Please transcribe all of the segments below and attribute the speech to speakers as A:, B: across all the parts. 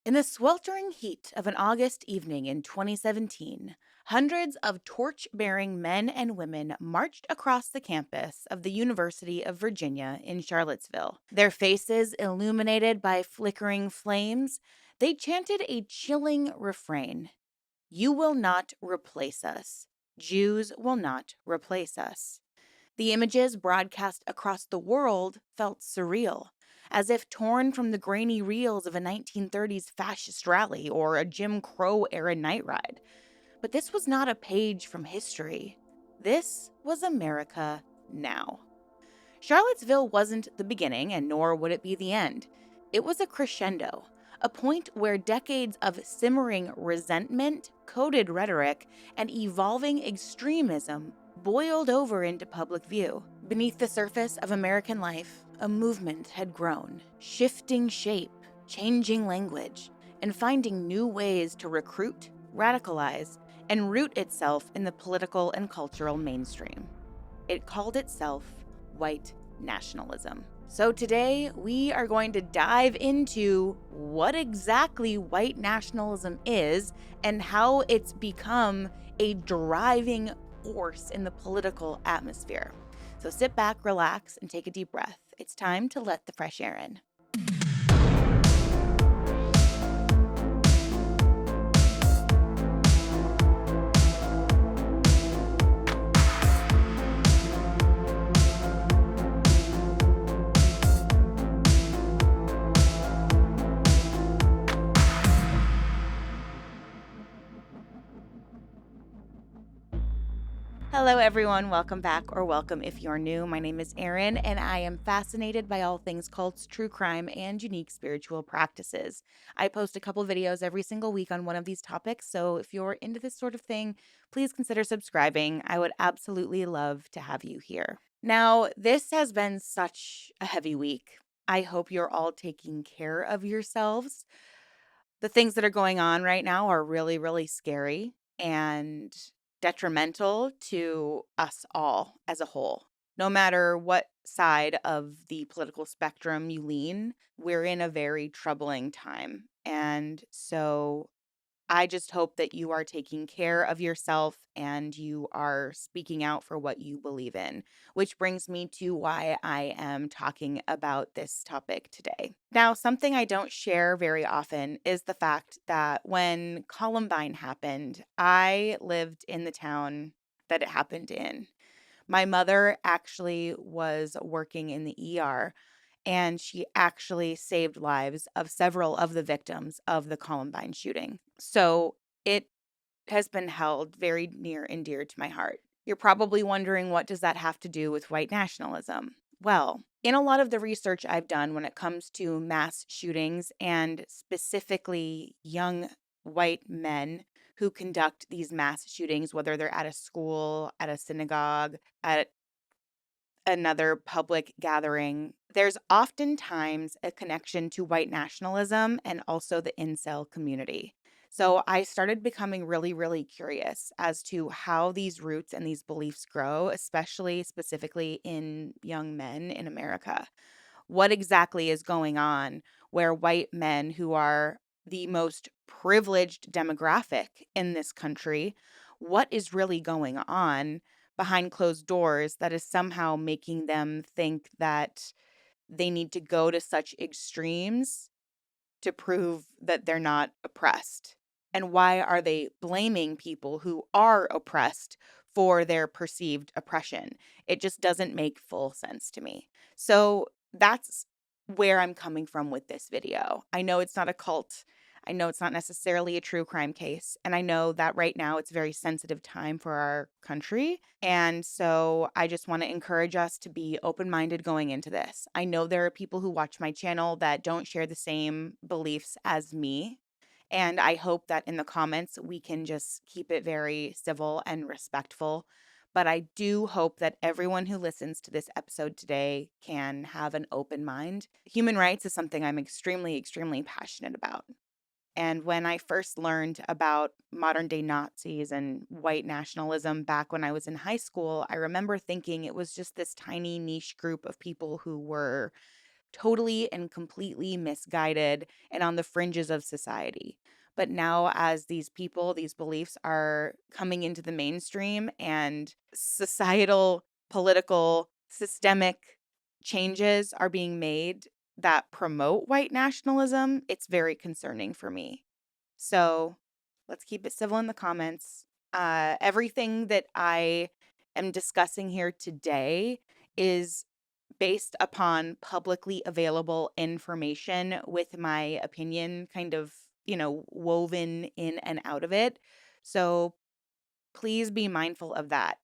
A: In the sweltering heat of an August evening in 2017, hundreds of torch bearing men and women marched across the campus of the University of Virginia in Charlottesville. Their faces illuminated by flickering flames, they chanted a chilling refrain: "You will not replace us. Jews will not replace us." The images broadcast across the world felt surreal, as if torn from the grainy reels of a 1930s fascist rally or a Jim Crow era night ride. But this was not a page from history. This was America now. Charlottesville wasn't the beginning, and nor would it be the end. It was a crescendo, a point where decades of simmering resentment, coded rhetoric, and evolving extremism boiled over into public view. Beneath the surface of American life, a movement had grown, shifting shape, changing language, and finding new ways to recruit, radicalize, and root itself in the political and cultural mainstream. It called itself white nationalism. So today we are going to dive into what exactly white nationalism is and how it's become a driving force in the political atmosphere. So sit back, relax, and take a deep breath. It's time to let the fresh air in. Hello, everyone. Welcome back, or welcome if you're new. My name is Erin, and I am fascinated by all things cults, true crime, and unique spiritual practices. I post a couple videos every single week on one of these topics, so if you're into this sort of thing, please consider subscribing. I would absolutely love to have you here. Now, this has been such a heavy week. I hope you're all taking care of yourselves. The things that are going on right now are really, really scary and detrimental to us all as a whole. No matter what side of the political spectrum you lean, we're in a very troubling time. And so I just hope that you are taking care of yourself and you are speaking out for what you believe in, which brings me to why I am talking about this topic today. Now, something I don't share very often is the fact that when Columbine happened, I lived in the town that it happened in. My mother actually was working in the ER, and she actually saved lives of several of the victims of the Columbine shooting. So it has been held very near and dear to my heart. You're probably wondering, what does that have to do with white nationalism? Well, in a lot of the research I've done when it comes to mass shootings and specifically young white men who conduct these mass shootings, whether they're at a school, at a synagogue, at another public gathering, there's oftentimes a connection to white nationalism and also the incel community. So I started becoming really, really curious as to how these roots and these beliefs grow, especially specifically in young men in America. What exactly is going on where white men, who are the most privileged demographic in this country, what is really going on behind closed doors that is somehow making them think that they need to go to such extremes to prove that they're not oppressed? And why are they blaming people who are oppressed for their perceived oppression? It just doesn't make full sense to me. So that's where I'm coming from with this video. I know it's not a cult. I know it's not necessarily a true crime case. And I know that right now it's a very sensitive time for our country. And so I just want to encourage us to be open minded going into this. I know there are people who watch my channel that don't share the same beliefs as me. And I hope that in the comments, we can just keep it very civil and respectful. But I do hope that everyone who listens to this episode today can have an open mind. Human rights is something I'm extremely, extremely passionate about. And when I first learned about modern day Nazis and white nationalism back when I was in high school, I remember thinking it was just this tiny niche group of people who were totally and completely misguided and on the fringes of society. But now, as these people, these beliefs are coming into the mainstream and societal, political, systemic changes are being made that promote white nationalism, it's very concerning for me. So let's keep it civil in the comments. Everything that I am discussing here today is based upon publicly available information with my opinion kind of, woven in and out of it. So please be mindful of that.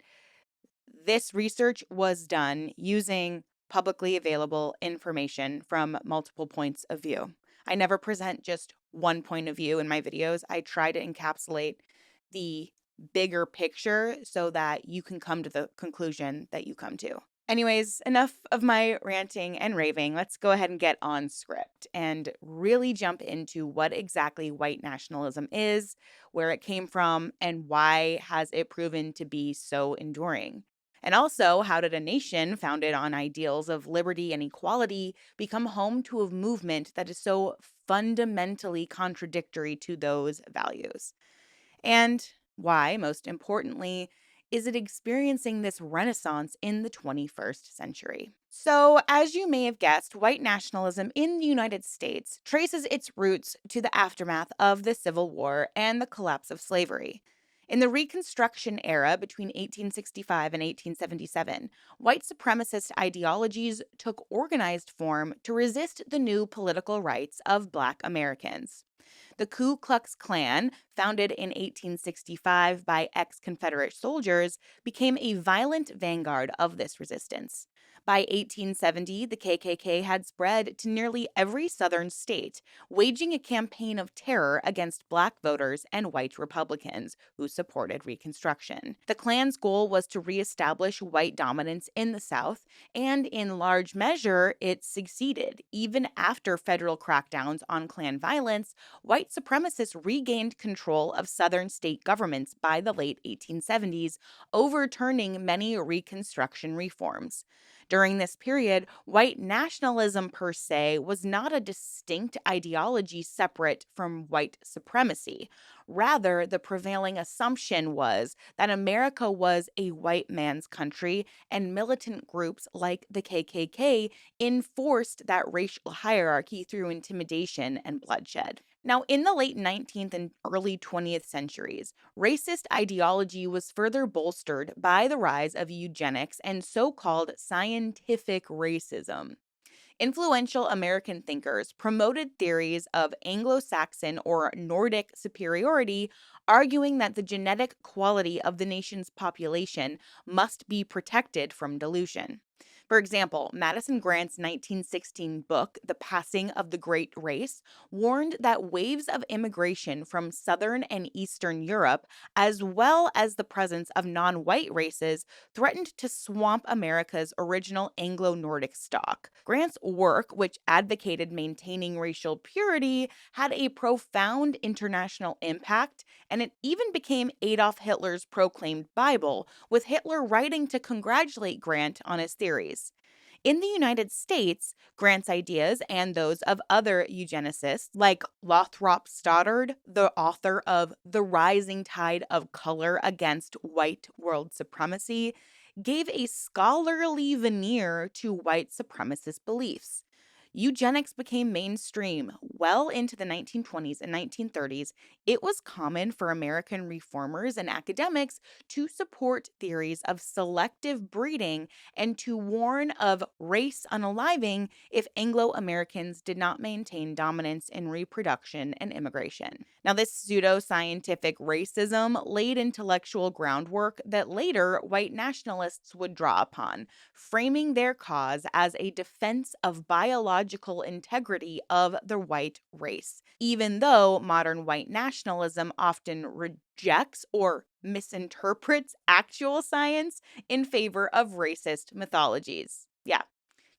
A: This research was done using publicly available information from multiple points of view. I never present just one point of view in my videos. I try to encapsulate the bigger picture so that you can come to the conclusion that you come to. Anyways, enough of my ranting and raving. Let's go ahead and get on script and really jump into what exactly white nationalism is, where it came from, and why has it proven to be so enduring. And also, how did a nation founded on ideals of liberty and equality become home to a movement that is so fundamentally contradictory to those values? And why, most importantly, is it experiencing this renaissance in the 21st century? So, as you may have guessed, white nationalism in the United States traces its roots to the aftermath of the Civil War and the collapse of slavery. In the Reconstruction era between 1865 and 1877, white supremacist ideologies took organized form to resist the new political rights of Black Americans. The Ku Klux Klan, founded in 1865 by ex Confederate soldiers, became a violent vanguard of this resistance. By 1870, the KKK had spread to nearly every southern state, waging a campaign of terror against Black voters and white Republicans who supported Reconstruction. The Klan's goal was to reestablish white dominance in the South, and in large measure, it succeeded. Even after federal crackdowns on Klan violence, white supremacists regained control of southern state governments by the late 1870s, overturning many Reconstruction reforms. During this period, white nationalism per se was not a distinct ideology separate from white supremacy. Rather, the prevailing assumption was that America was a white man's country, and militant groups like the KKK enforced that racial hierarchy through intimidation and bloodshed. Now, in the late 19th and early 20th centuries, racist ideology was further bolstered by the rise of eugenics and so called scientific racism. Influential American thinkers promoted theories of Anglo Saxon or Nordic superiority, arguing that the genetic quality of the nation's population must be protected from dilution. For example, Madison Grant's 1916 book, The Passing of the Great Race, warned that waves of immigration from Southern and Eastern Europe, as well as the presence of non white races, threatened to swamp America's original Anglo Nordic stock. Grant's work, which advocated maintaining racial purity, had a profound international impact, and it even became Adolf Hitler's proclaimed Bible, with Hitler writing to congratulate Grant on his theories. In the United States, Grant's ideas and those of other eugenicists, like Lothrop Stoddard, the author of The Rising Tide of Color Against White World Supremacy, gave a scholarly veneer to white supremacist beliefs. Eugenics became mainstream well into the 1920s and 1930s. It was common for American reformers and academics to support theories of selective breeding and to warn of race unaliving if Anglo Americans did not maintain dominance in reproduction and immigration. Now, this pseudo-scientific racism laid intellectual groundwork that later white nationalists would draw upon, framing their cause as a defense of biological integrity of the white race, even though modern white nationalism often rejects or misinterprets actual science in favor of racist mythologies. Yeah,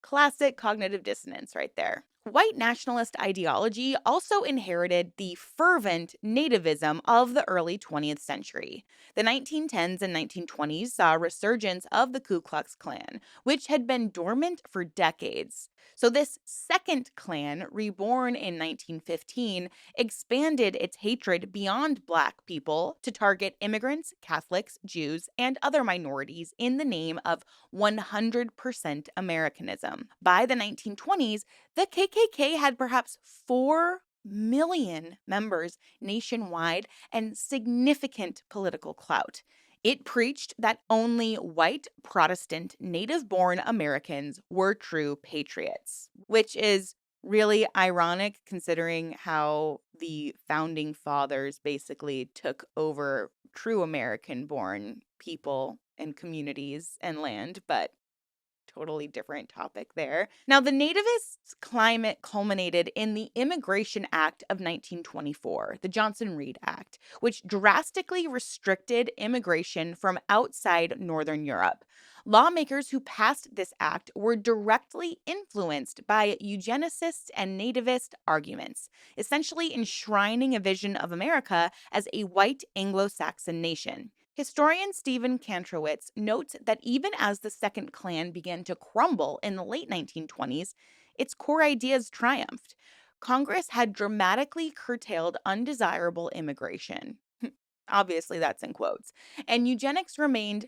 A: classic cognitive dissonance right there. White nationalist ideology also inherited the fervent nativism of the early 20th century. The 1910s and 1920s saw a resurgence of the Ku Klux Klan, which had been dormant for decades. So, this second Klan, reborn in 1915, expanded its hatred beyond Black people to target immigrants, Catholics, Jews, and other minorities in the name of 100% Americanism. By the 1920s, the KKK had perhaps 4 million members nationwide and significant political clout. It preached that only white, Protestant, native born Americans were true patriots, which is really ironic considering how the founding fathers basically took over true American born people and communities and land, but totally different topic there. Now, the nativists' climate culminated in the Immigration Act of 1924, the Johnson Reed Act, which drastically restricted immigration from outside Northern Europe. Lawmakers who passed this act were directly influenced by eugenicists and nativist arguments, essentially enshrining a vision of America as a white Anglo Saxon nation. Historian Stephen Kantrowitz notes that even as the Second Klan began to crumble in the late 1920s, its core ideas triumphed. Congress had dramatically curtailed undesirable immigration. Obviously, that's in quotes. And eugenics remained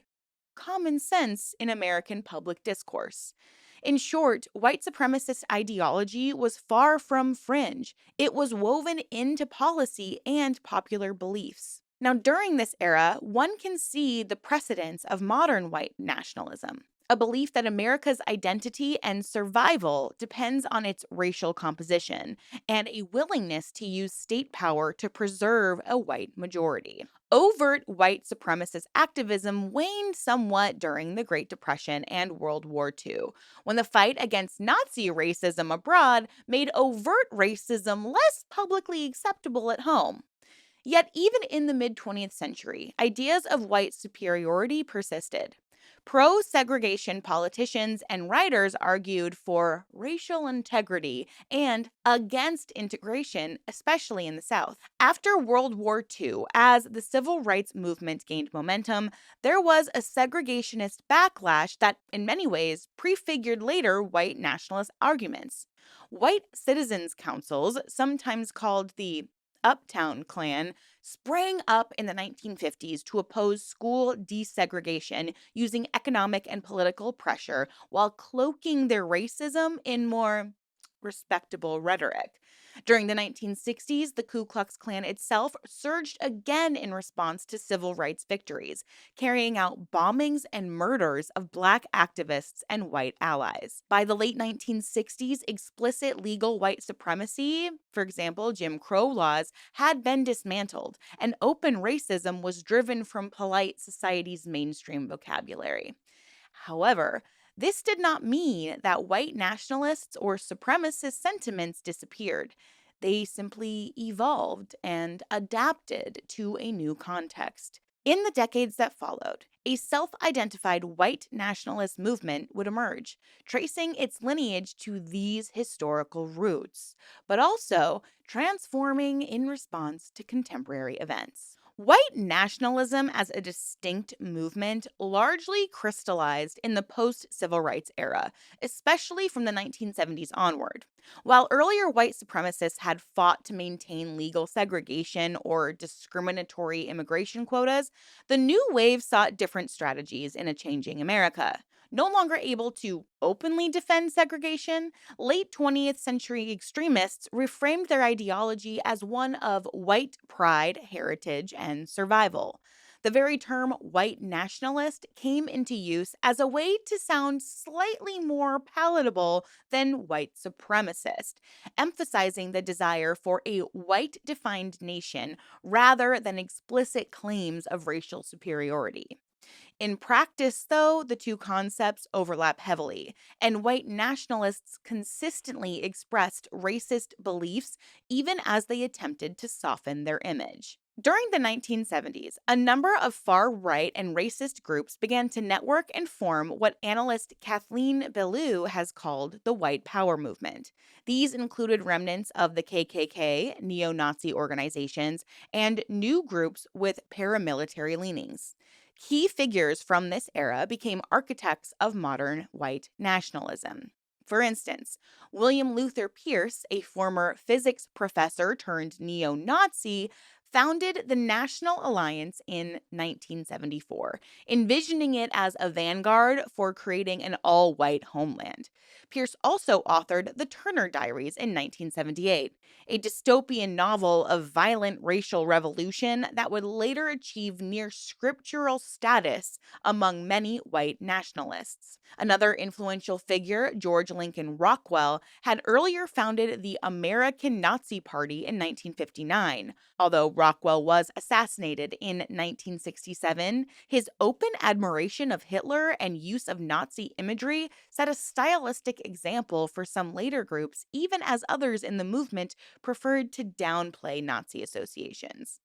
A: common sense in American public discourse. In short, white supremacist ideology was far from fringe. It was woven into policy and popular beliefs. Now, during this era, one can see the precedents of modern white nationalism, a belief that America's identity and survival depends on its racial composition, and a willingness to use state power to preserve a white majority. Overt white supremacist activism waned somewhat during the Great Depression and World War II, when the fight against Nazi racism abroad made overt racism less publicly acceptable at home. Yet, even in the mid 20th century, ideas of white superiority persisted. Pro segregation politicians and writers argued for racial integrity and against integration, especially in the South. After World War II, as the civil rights movement gained momentum, there was a segregationist backlash that, in many ways, prefigured later white nationalist arguments. White citizens' councils, sometimes called the Uptown Klan, sprang up in the 1950s to oppose school desegregation using economic and political pressure while cloaking their racism in more respectable rhetoric. During the 1960s, the Ku Klux Klan itself surged again in response to civil rights victories, carrying out bombings and murders of Black activists and white allies. By the late 1960s, explicit legal white supremacy, for example, Jim Crow laws, had been dismantled, and open racism was driven from polite society's mainstream vocabulary. However, this did not mean that white nationalists or supremacist sentiments disappeared. They simply evolved and adapted to a new context. In the decades that followed, a self identified white nationalist movement would emerge, tracing its lineage to these historical roots, but also transforming in response to contemporary events. White nationalism as a distinct movement largely crystallized in the post civil rights era, especially from the 1970s onward. While earlier white supremacists had fought to maintain legal segregation or discriminatory immigration quotas, the new wave sought different strategies in a changing America. No longer able to openly defend segregation, late 20th century extremists reframed their ideology as one of white pride, heritage, and survival. The very term white nationalist came into use as a way to sound slightly more palatable than white supremacist, emphasizing the desire for a white defined nation rather than explicit claims of racial superiority. In practice, though, the two concepts overlap heavily, and white nationalists consistently expressed racist beliefs even as they attempted to soften their image. During the 1970s, a number of far right and racist groups began to network and form what analyst Kathleen Belew has called the White Power movement. These included remnants of the KKK, neo Nazi organizations, and new groups with paramilitary leanings. Key figures from this era became architects of modern white nationalism. For instance, William Luther Pierce, a former physics professor turned neo Nazi, founded the National Alliance in 1974, envisioning it as a vanguard for creating an all white homeland. Pierce also authored The Turner Diaries in 1978, a dystopian novel of violent racial revolution that would later achieve near scriptural status among many white nationalists. Another influential figure, George Lincoln Rockwell, had earlier founded the American Nazi Party in 1959. Although Rockwell was assassinated in 1967, his open admiration of Hitler and use of Nazi imagery set a stylistic example for some later groups, even as others in the movement preferred to downplay Nazi associations.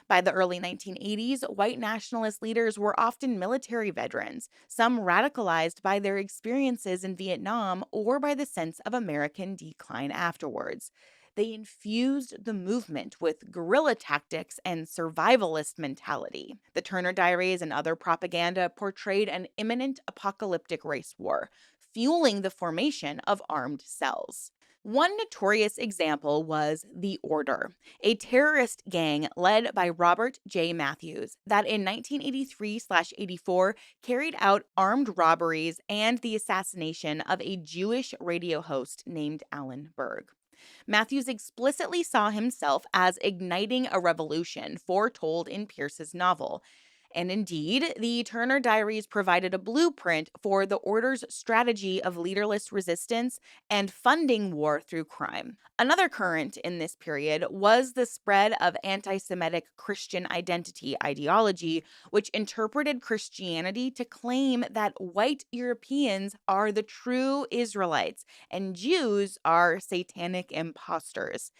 A: By the early 1980s, white nationalist leaders were often military veterans, some radicalized by their experiences in Vietnam or by the sense of American decline afterwards. They infused the movement with guerrilla tactics and survivalist mentality. The Turner Diaries and other propaganda portrayed an imminent apocalyptic race war, fueling the formation of armed cells. One notorious example was the Order, a terrorist gang led by Robert J. Matthews that in 1983/84 carried out armed robberies and the assassination of a Jewish radio host named Alan Berg. Matthews explicitly saw himself as igniting a revolution foretold in Pierce's novel. And indeed, the Turner Diaries provided a blueprint for the Order's strategy of leaderless resistance and funding war through crime. Another current in this period was the spread of anti Semitic Christian identity ideology, which interpreted Christianity to claim that white Europeans are the true Israelites and Jews are satanic imposters.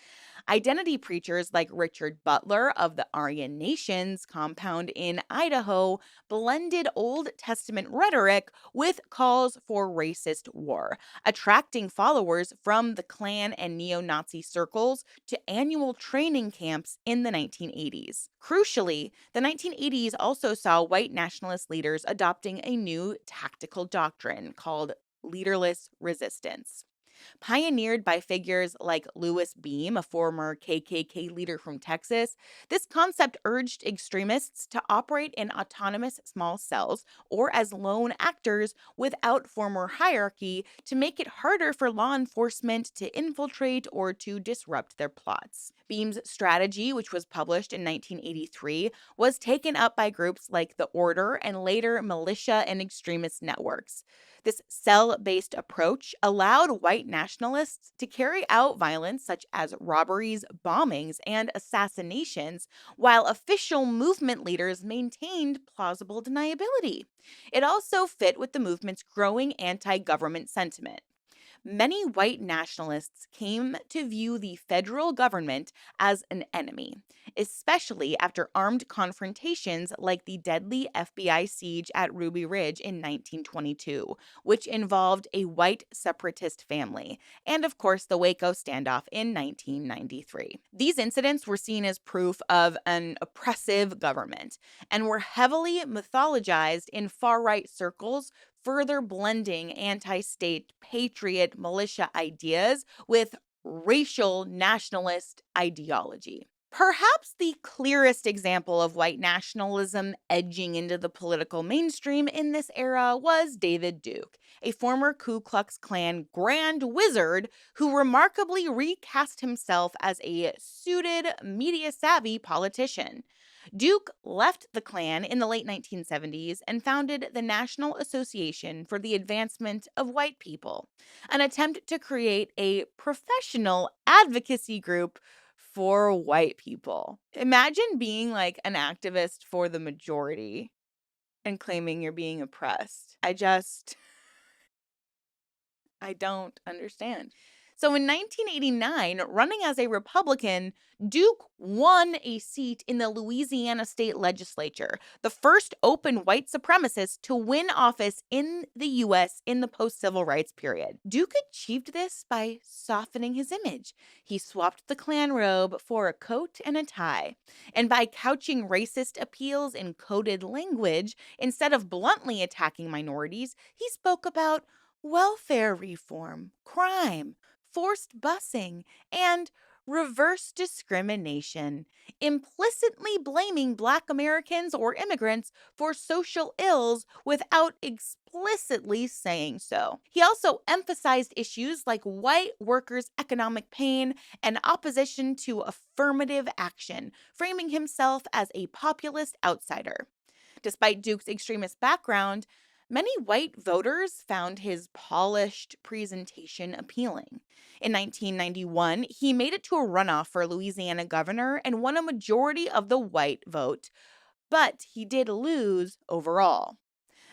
A: Identity preachers like Richard Butler of the Aryan Nations compound in Idaho blended Old Testament rhetoric with calls for racist war, attracting followers from the Klan and neo Nazi circles to annual training camps in the 1980s. Crucially, the 1980s also saw white nationalist leaders adopting a new tactical doctrine called leaderless resistance. Pioneered by figures like Louis Beam, a former KKK leader from Texas, this concept urged extremists to operate in autonomous small cells or as lone actors without formal hierarchy to make it harder for law enforcement to infiltrate or to disrupt their plots. Beam's strategy, which was published in 1983, was taken up by groups like the Order and later militia and extremist networks. This cell based approach allowed white nationalists to carry out violence such as robberies, bombings, and assassinations, while official movement leaders maintained plausible deniability. It also fit with the movement's growing anti government sentiment. Many white nationalists came to view the federal government as an enemy, especially after armed confrontations like the deadly FBI siege at Ruby Ridge in 1922, which involved a white separatist family, and of course the Waco standoff in 1993. These incidents were seen as proof of an oppressive government and were heavily mythologized in far right circles, further blending anti state patriot militia ideas with racial nationalist ideology. Perhaps the clearest example of white nationalism edging into the political mainstream in this era was David Duke, a former Ku Klux Klan Grand Wizard who remarkably recast himself as a suited, media savvy politician. Duke left the Klan in the late 1970s and founded the National Association for the Advancement of White People, an attempt to create a professional advocacy group for white people. Imagine being like an activist for the majority and claiming you're being oppressed. I don't understand. So in 1989, running as a Republican, Duke won a seat in the Louisiana state legislature, the first open white supremacist to win office in the U.S. in the post civil rights period. Duke achieved this by softening his image. He swapped the Klan robe for a coat and a tie. And by couching racist appeals in coded language, instead of bluntly attacking minorities, he spoke about welfare reform, crime, forced busing, and reverse discrimination, implicitly blaming Black Americans or immigrants for social ills without explicitly saying so. He also emphasized issues like white workers' economic pain and opposition to affirmative action, framing himself as a populist outsider. Despite Duke's extremist background, many white voters found his polished presentation appealing. In 1991, he made it to a runoff for Louisiana governor and won a majority of the white vote, but he did lose overall.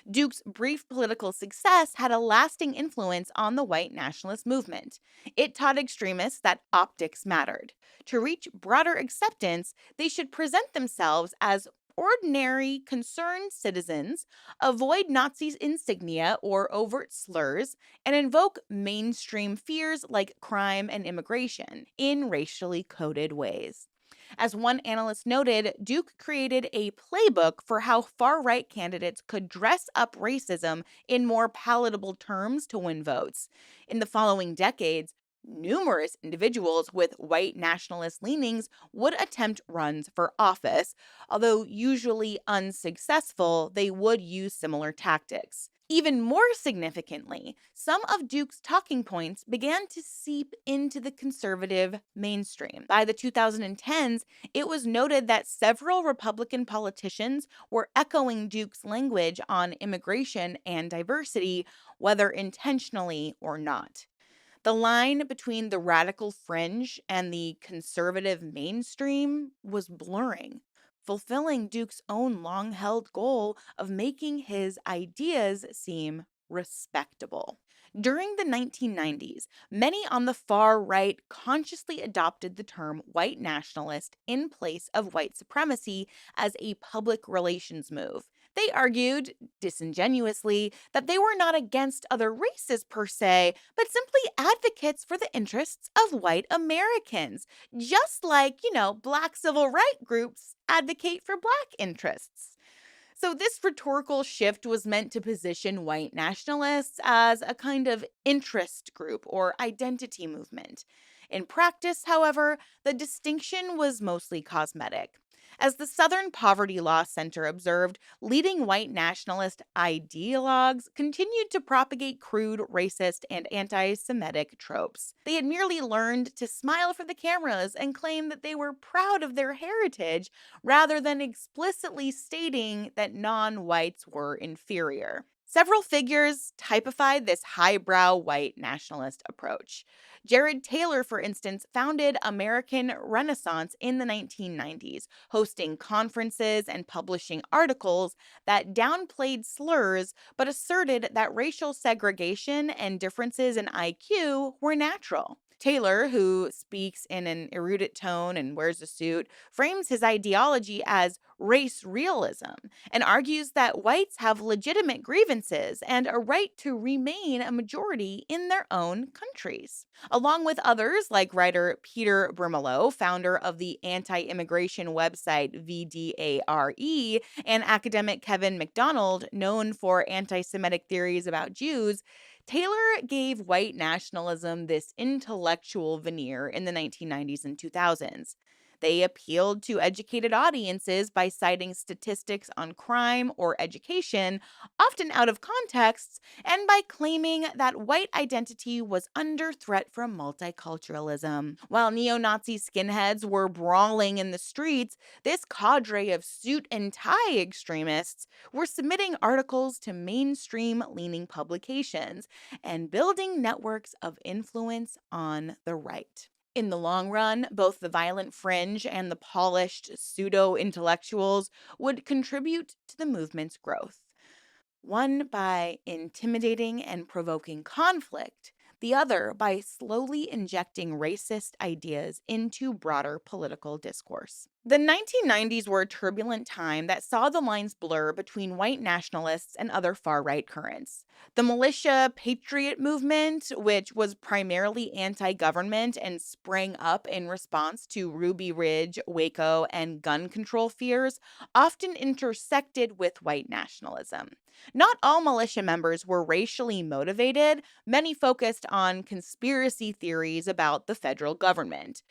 A: Duke's brief political success had a lasting influence on the white nationalist movement. It taught extremists that optics mattered. To reach broader acceptance, they should present themselves as ordinary, concerned citizens, avoid Nazi insignia or overt slurs, and invoke mainstream fears like crime and immigration in racially coded ways. As one analyst noted, Duke created a playbook for how far right candidates could dress up racism in more palatable terms to win votes. In the following decades, numerous individuals with white nationalist leanings would attempt runs for office. Although usually unsuccessful, they would use similar tactics. Even more significantly, some of Duke's talking points began to seep into the conservative mainstream. By the 2010s, it was noted that several Republican politicians were echoing Duke's language on immigration and diversity, whether intentionally or not. The line between the radical fringe and the conservative mainstream was blurring, fulfilling Duke's own long held goal of making his ideas seem respectable. During the 1990s, many on the far right consciously adopted the term white nationalist in place of white supremacy as a public relations move. They argued, disingenuously, that they were not against other races per se, but simply advocates for the interests of white Americans, just like, Black civil rights groups advocate for Black interests. So, this rhetorical shift was meant to position white nationalists as a kind of interest group or identity movement. In practice, however, the distinction was mostly cosmetic. As the Southern Poverty Law Center observed, leading white nationalist ideologues continued to propagate crude, racist, and anti Semitic tropes. They had merely learned to smile for the cameras and claim that they were proud of their heritage rather than explicitly stating that non whites were inferior. Several figures typified this highbrow white nationalist approach. Jared Taylor, for instance, founded American Renaissance in the 1990s, hosting conferences and publishing articles that downplayed slurs but asserted that racial segregation and differences in IQ were natural. Taylor, who speaks in an erudite tone and wears a suit, frames his ideology as race realism and argues that whites have legitimate grievances and a right to remain a majority in their own countries. Along with others like writer Peter Brimelow, founder of the anti-immigration website VDARE, and academic Kevin MacDonald, known for anti-Semitic theories about Jews, Taylor gave white nationalism this intellectual veneer in the 1990s and 2000s. They appealed to educated audiences by citing statistics on crime or education, often out of context, and by claiming that white identity was under threat from multiculturalism. While neo Nazi skinheads were brawling in the streets, this cadre of suit and tie extremists were submitting articles to mainstream leaning publications and building networks of influence on the right. In the long run, both the violent fringe and the polished pseudo intellectuals would contribute to the movement's growth. One by intimidating and provoking conflict, the other by slowly injecting racist ideas into broader political discourse. The 1990s were a turbulent time that saw the lines blur between white nationalists and other far right currents. The militia patriot movement, which was primarily anti government and sprang up in response to Ruby Ridge, Waco, and gun control fears, often intersected with white nationalism. Not all militia members were racially motivated, many focused on conspiracy theories about the federal government.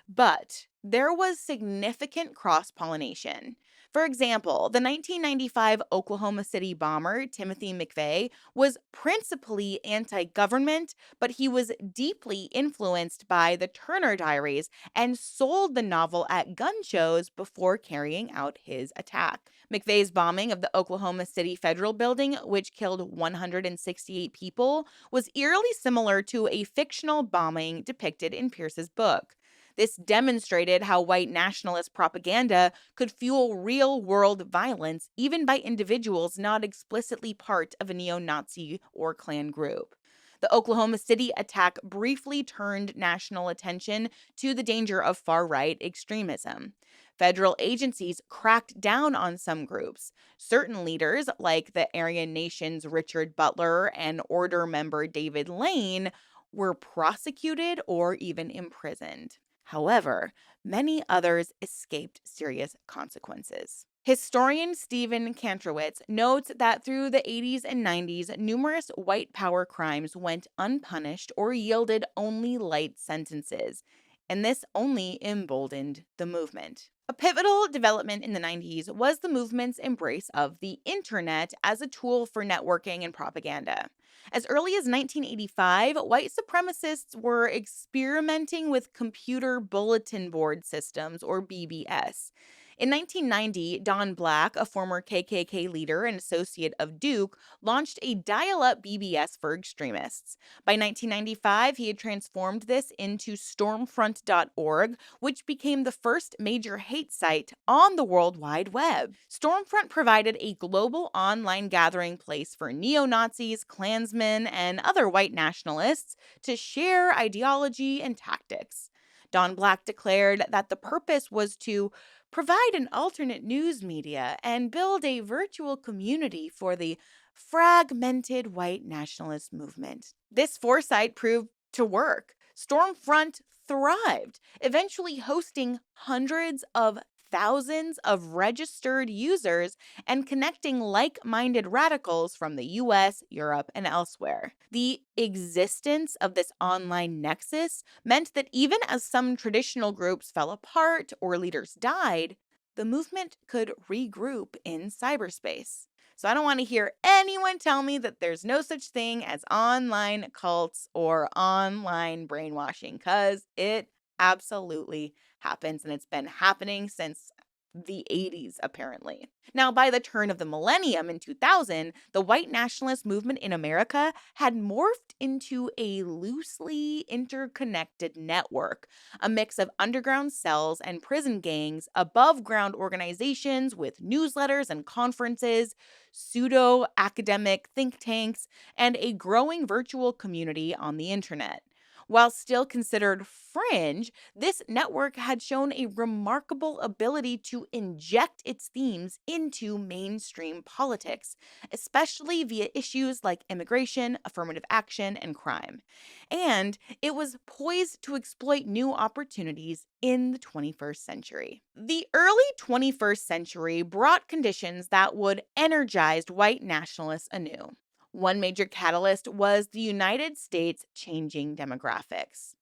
A: But there was significant cross pollination. For example, the 1995 Oklahoma City bomber, Timothy McVeigh, was principally anti government, but he was deeply influenced by the Turner Diaries and sold the novel at gun shows before carrying out his attack. McVeigh's bombing of the Oklahoma City Federal Building, which killed 168 people, was eerily similar to a fictional bombing depicted in Pierce's book. This demonstrated how white nationalist propaganda could fuel real world violence, even by individuals not explicitly part of a neo Nazi or Klan group. The Oklahoma City attack briefly turned national attention to the danger of far right extremism. Federal agencies cracked down on some groups. Certain leaders, like the Aryan Nation's Richard Butler and Order member David Lane, were prosecuted or even imprisoned. However, many others escaped serious consequences. Historian Stephen Kantrowitz notes that through the 80s and 90s, numerous white power crimes went unpunished or yielded only light sentences, and this only emboldened the movement. A pivotal development in the 90s was the movement's embrace of the internet as a tool for networking and propaganda. As early as 1985, white supremacists were experimenting with computer bulletin board systems, or BBS. In 1990, Don Black, a former KKK leader and associate of Duke, launched a dial up BBS for extremists. By 1995, he had transformed this into Stormfront.org, which became the first major hate site on the World Wide Web. Stormfront provided a global online gathering place for neo Nazis, Klansmen, and other white nationalists to share ideology and tactics. Don Black declared that the purpose was to provide an alternate news media and build a virtual community for the fragmented white nationalist movement. This foresight proved to work. Stormfront thrived, eventually hosting hundreds of thousands of registered users and connecting like minded radicals from the US, Europe, and elsewhere. The existence of this online nexus meant that even as some traditional groups fell apart or leaders died, the movement could regroup in cyberspace. So I don't want to hear anyone tell me that there's no such thing as online cults or online brainwashing, because it absolutely happens, and it's been happening since the 80s, apparently. Now, by the turn of the millennium in 2000, the white nationalist movement in America had morphed into a loosely interconnected network, a mix of underground cells and prison gangs, above ground organizations with newsletters and conferences, pseudo academic think tanks, and a growing virtual community on the internet. While still considered fringe, this network had shown a remarkable ability to inject its themes into mainstream politics, especially via issues like immigration, affirmative action, and crime. And it was poised to exploit new opportunities in the 21st century. The early 21st century brought conditions that would energize white nationalists anew. One major catalyst was the United States changing demographics.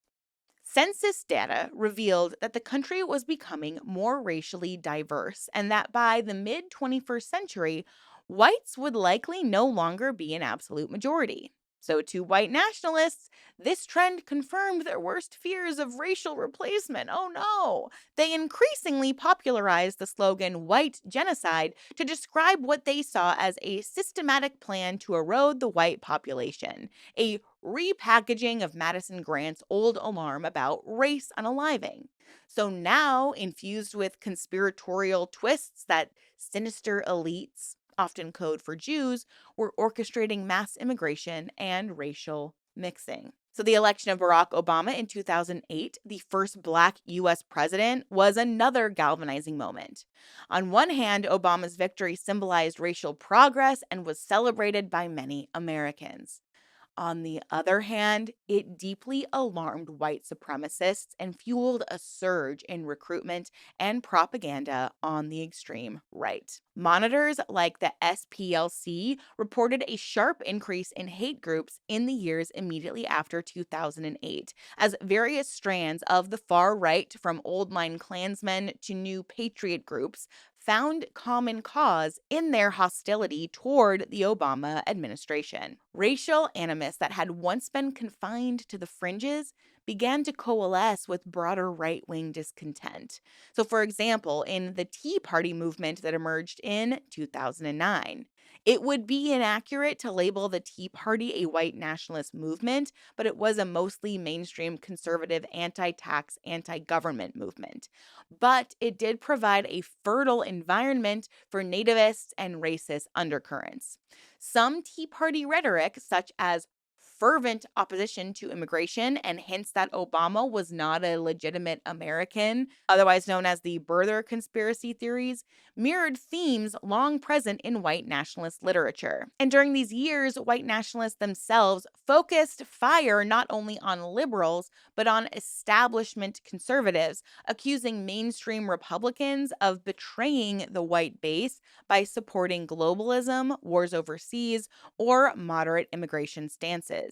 A: Census data revealed that the country was becoming more racially diverse and that by the mid 21st century, whites would likely no longer be an absolute majority. So, to white nationalists, this trend confirmed their worst fears of racial replacement. Oh no! They increasingly popularized the slogan white genocide to describe what they saw as a systematic plan to erode the white population, a repackaging of Madison Grant's old alarm about race unaliving. So now, infused with conspiratorial twists that sinister elites, often code for Jews, were orchestrating mass immigration and racial mixing. So, the election of Barack Obama in 2008, the first Black U.S. president, was another galvanizing moment. On one hand, Obama's victory symbolized racial progress and was celebrated by many Americans. On the other hand, it deeply alarmed white supremacists and fueled a surge in recruitment and propaganda on the extreme right. Monitors like the SPLC reported a sharp increase in hate groups in the years immediately after 2008, as various strands of the far right, from old line Klansmen to new patriot groups, found common cause in their hostility toward the Obama administration. Racial animus that had once been confined to the fringes began to coalesce with broader right wing discontent. So, for example, in the Tea Party movement that emerged in 2009, it would be inaccurate to label the Tea Party a white nationalist movement, but it was a mostly mainstream conservative anti tax, anti government movement. But it did provide a fertile environment for nativists and racist undercurrents. Some Tea Party rhetoric, such as fervent opposition to immigration and hints that Obama was not a legitimate American, otherwise known as the birther conspiracy theories, mirrored themes long present in white nationalist literature. And during these years, white nationalists themselves focused fire not only on liberals, but on establishment conservatives, accusing mainstream Republicans of betraying the white base by supporting globalism, wars overseas, or moderate immigration stances.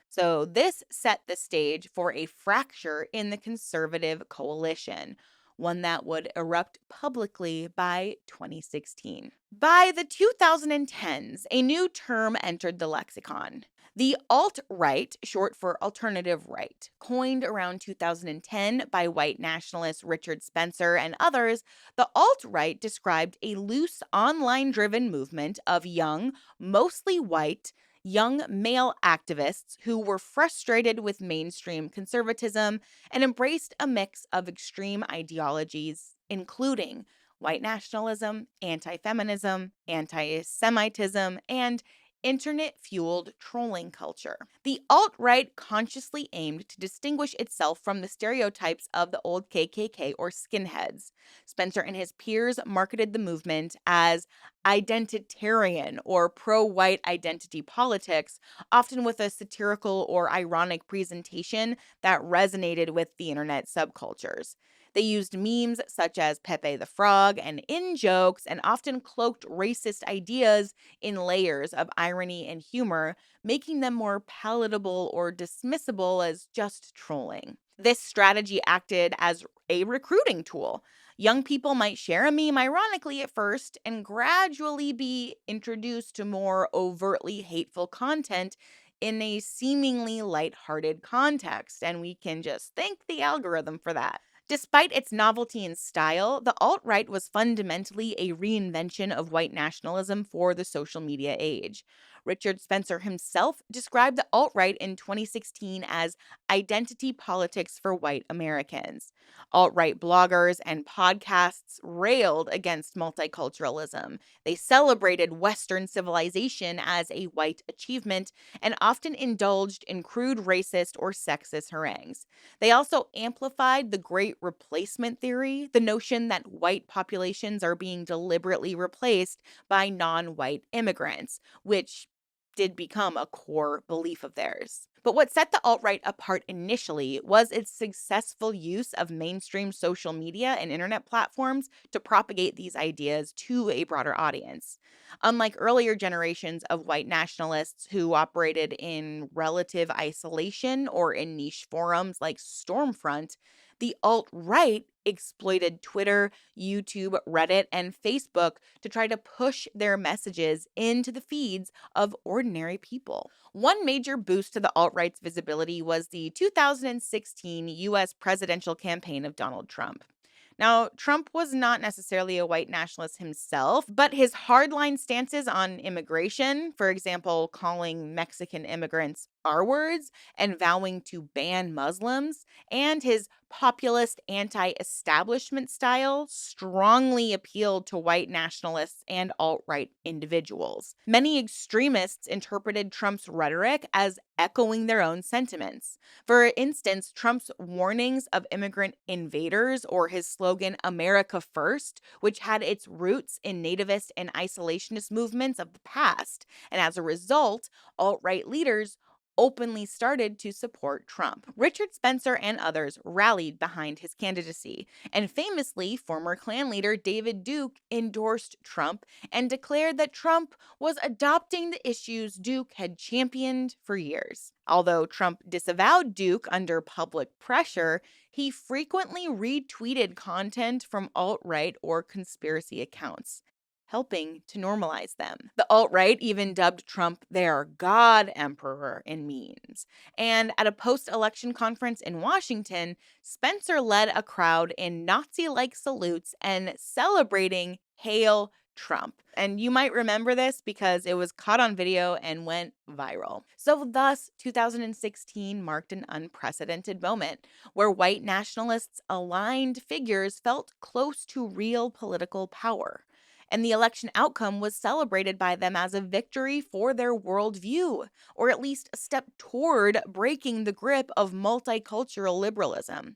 A: So, this set the stage for a fracture in the conservative coalition, one that would erupt publicly by 2016. By the 2010s, a new term entered the lexicon. The alt right, short for alternative right, coined around 2010 by white nationalist Richard Spencer and others, the alt right described a loose, online driven movement of young, mostly white, young male activists who were frustrated with mainstream conservatism and embraced a mix of extreme ideologies, including white nationalism, anti feminism, anti Semitism, and internet fueled trolling culture. The alt right consciously aimed to distinguish itself from the stereotypes of the old KKK or skinheads. Spencer and his peers marketed the movement as identitarian or pro white identity politics, often with a satirical or ironic presentation that resonated with the internet subcultures. They used memes such as Pepe the Frog and in jokes and often cloaked racist ideas in layers of irony and humor, making them more palatable or dismissible as just trolling. This strategy acted as a recruiting tool. Young people might share a meme ironically at first and gradually be introduced to more overtly hateful content in a seemingly lighthearted context, and we can just thank the algorithm for that. Despite its novelty in style, the alt right was fundamentally a reinvention of white nationalism for the social media age. Richard Spencer himself described the alt right in 2016 as identity politics for white Americans. Alt right bloggers and podcasts railed against multiculturalism. They celebrated Western civilization as a white achievement and often indulged in crude racist or sexist harangues. They also amplified the great replacement theory, the notion that white populations are being deliberately replaced by non white immigrants, which did become a core belief of theirs. But what set the alt right apart initially was its successful use of mainstream social media and internet platforms to propagate these ideas to a broader audience. Unlike earlier generations of white nationalists who operated in relative isolation or in niche forums like Stormfront, the alt right exploited Twitter, YouTube, Reddit, and Facebook to try to push their messages into the feeds of ordinary people. One major boost to the alt right's visibility was the 2016 US presidential campaign of Donald Trump. Now, Trump was not necessarily a white nationalist himself, but his hardline stances on immigration, for example, calling Mexican immigrants R-words and vowing to ban Muslims, and his populist anti-establishment style strongly appealed to white nationalists and alt-right individuals. Many extremists interpreted Trump's rhetoric as echoing their own sentiments. For instance, Trump's warnings of immigrant invaders or his slogan America First, which had its roots in nativist and isolationist movements of the past. And as a result, alt-right leaders openly started to support Trump. Richard Spencer and others rallied behind his candidacy, and famously, former Klan leader David Duke endorsed Trump and declared that Trump was adopting the issues Duke had championed for years. Although Trump disavowed Duke under public pressure, he frequently retweeted content from alt-right or conspiracy accounts, helping to normalize them. The alt-right even dubbed Trump their God Emperor in memes. And at a post-election conference in Washington, Spencer led a crowd in Nazi-like salutes and celebrating Hail Trump. And you might remember this because it was caught on video and went viral. So thus, 2016 marked an unprecedented moment where white nationalists aligned figures felt close to real political power. And the election outcome was celebrated by them as a victory for their worldview, or at least a step toward breaking the grip of multicultural liberalism.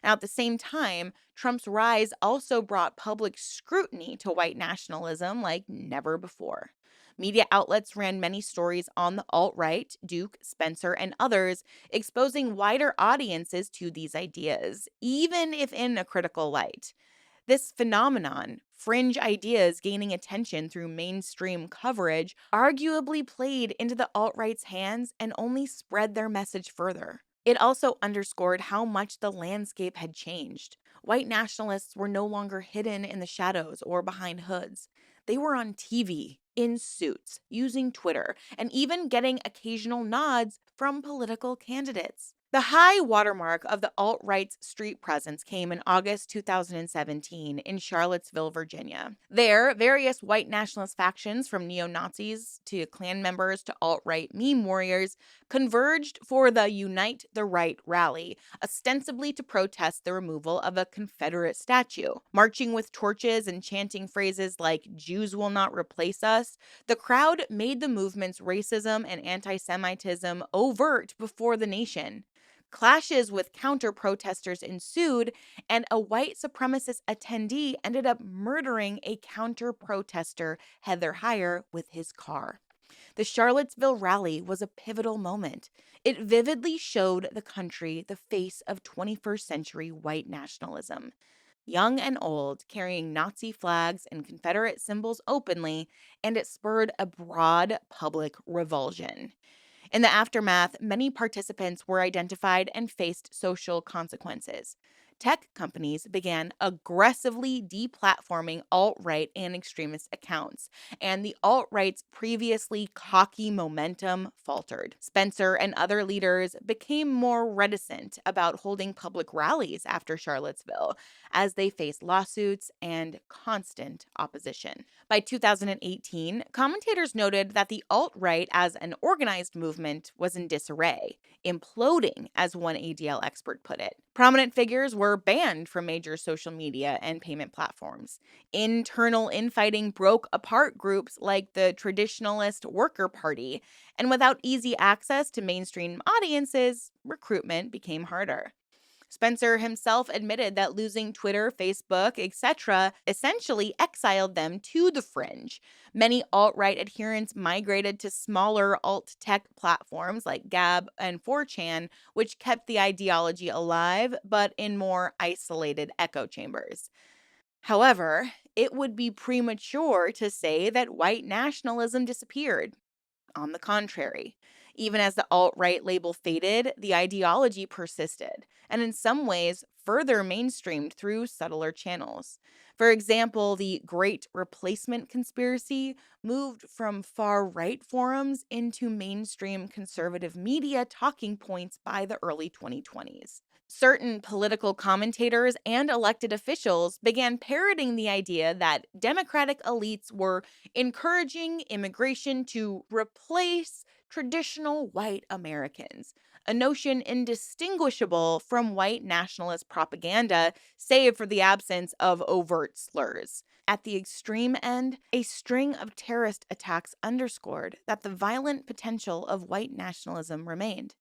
A: Now, at the same time, Trump's rise also brought public scrutiny to white nationalism like never before. Media outlets ran many stories on the alt-right, Duke, Spencer, and others, exposing wider audiences to these ideas, even if in a critical light. This phenomenon, fringe ideas gaining attention through mainstream coverage, arguably played into the alt-right's hands and only spread their message further. It also underscored how much the landscape had changed. White nationalists were no longer hidden in the shadows or behind hoods. They were on TV, in suits, using Twitter, and even getting occasional nods from political candidates. The high watermark of the alt-right's street presence came in August 2017 in Charlottesville, Virginia. There, various white nationalist factions from neo-Nazis to Klan members to alt-right meme warriors converged for the Unite the Right rally, ostensibly to protest the removal of a Confederate statue. Marching with torches and chanting phrases like "Jews will not replace us," the crowd made the movement's racism and anti-Semitism overt before the nation. Clashes with counter-protesters ensued, and a white supremacist attendee ended up murdering a counter-protester, Heather Heyer, with his car. The Charlottesville rally was a pivotal moment. It vividly showed the country the face of 21st century white nationalism. Young and old, carrying Nazi flags and Confederate symbols openly, and it spurred a broad public revulsion. In the aftermath, many participants were identified and faced social consequences. Tech companies began aggressively deplatforming alt-right and extremist accounts, and the alt-right's previously cocky momentum faltered. Spencer and other leaders became more reticent about holding public rallies after Charlottesville, as they faced lawsuits and constant opposition. By 2018, commentators noted that the alt-right as an organized movement was in disarray, imploding, as one ADL expert put it. Prominent figures were banned from major social media and payment platforms. Internal infighting broke apart groups like the Traditionalist Worker Party, and without easy access to mainstream audiences, recruitment became harder. Spencer himself admitted that losing Twitter, Facebook, etc. essentially exiled them to the fringe. Many alt-right adherents migrated to smaller alt-tech platforms like Gab and 4chan, which kept the ideology alive, but in more isolated echo chambers. However, it would be premature to say that white nationalism disappeared. On the contrary, even as the alt-right label faded, the ideology persisted, and in some ways further mainstreamed through subtler channels. For example, the Great Replacement conspiracy moved from far-right forums into mainstream conservative media talking points by the early 2020s. Certain political commentators and elected officials began parroting the idea that Democratic elites were encouraging immigration to replace traditional white Americans, a notion indistinguishable from white nationalist propaganda, save for the absence of overt slurs. At the extreme end, a string of terrorist attacks underscored that the violent potential of white nationalism remained.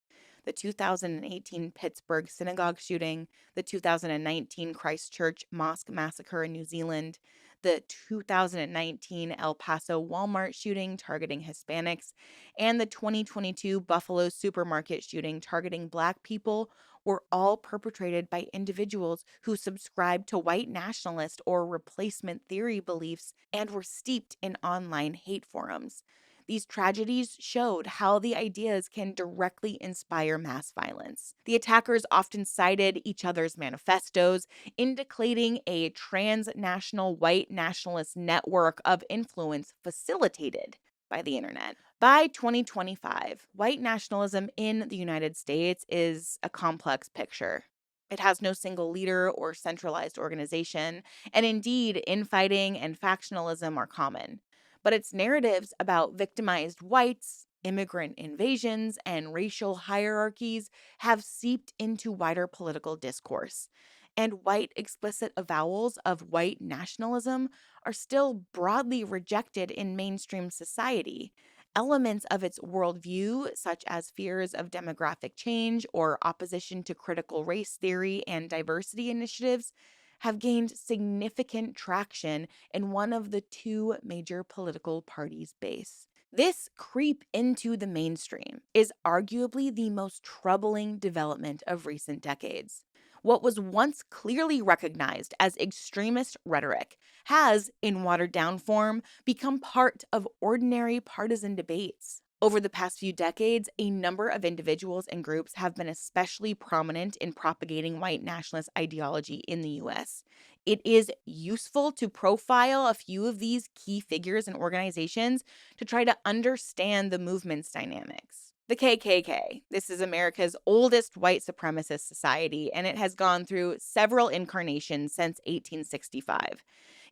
A: The 2018 Pittsburgh synagogue shooting, the 2019 Christchurch mosque massacre in New Zealand, the 2019 El Paso Walmart shooting targeting Hispanics, and the 2022 Buffalo supermarket shooting targeting Black people were all perpetrated by individuals who subscribed to white nationalist or replacement theory beliefs and were steeped in online hate forums. These tragedies showed how the ideas can directly inspire mass violence. The attackers often cited each other's manifestos, indicating a transnational white nationalist network of influence facilitated by the internet. By 2025, white nationalism in the United States is a complex picture. It has no single leader or centralized organization, and indeed, infighting and factionalism are common. But its narratives about victimized whites, immigrant invasions, and racial hierarchies have seeped into wider political discourse. And white explicit avowals of white nationalism are still broadly rejected in mainstream society. Elements of its worldview, such as fears of demographic change or opposition to critical race theory and diversity initiatives, have gained significant traction in one of the two major political parties' base. This creep into the mainstream is arguably the most troubling development of recent decades. What was once clearly recognized as extremist rhetoric has, in watered down form, become part of ordinary partisan debates. Over the past few decades, a number of individuals and groups have been especially prominent in propagating white nationalist ideology in the US. It is useful to profile a few of these key figures and organizations to try to understand the movement's dynamics. The KKK. This is America's oldest white supremacist society, and it has gone through several incarnations since 1865.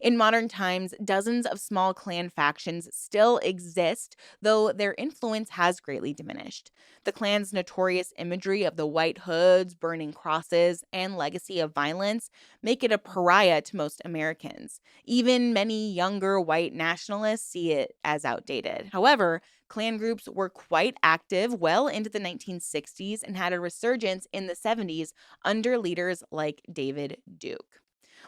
A: In modern times, dozens of small Klan factions still exist, though their influence has greatly diminished. The Klan's notorious imagery of the white hoods, burning crosses, and legacy of violence make it a pariah to most Americans. Even many younger white nationalists see it as outdated. However, Klan groups were quite active well into the 1960s and had a resurgence in the 70s under leaders like David Duke.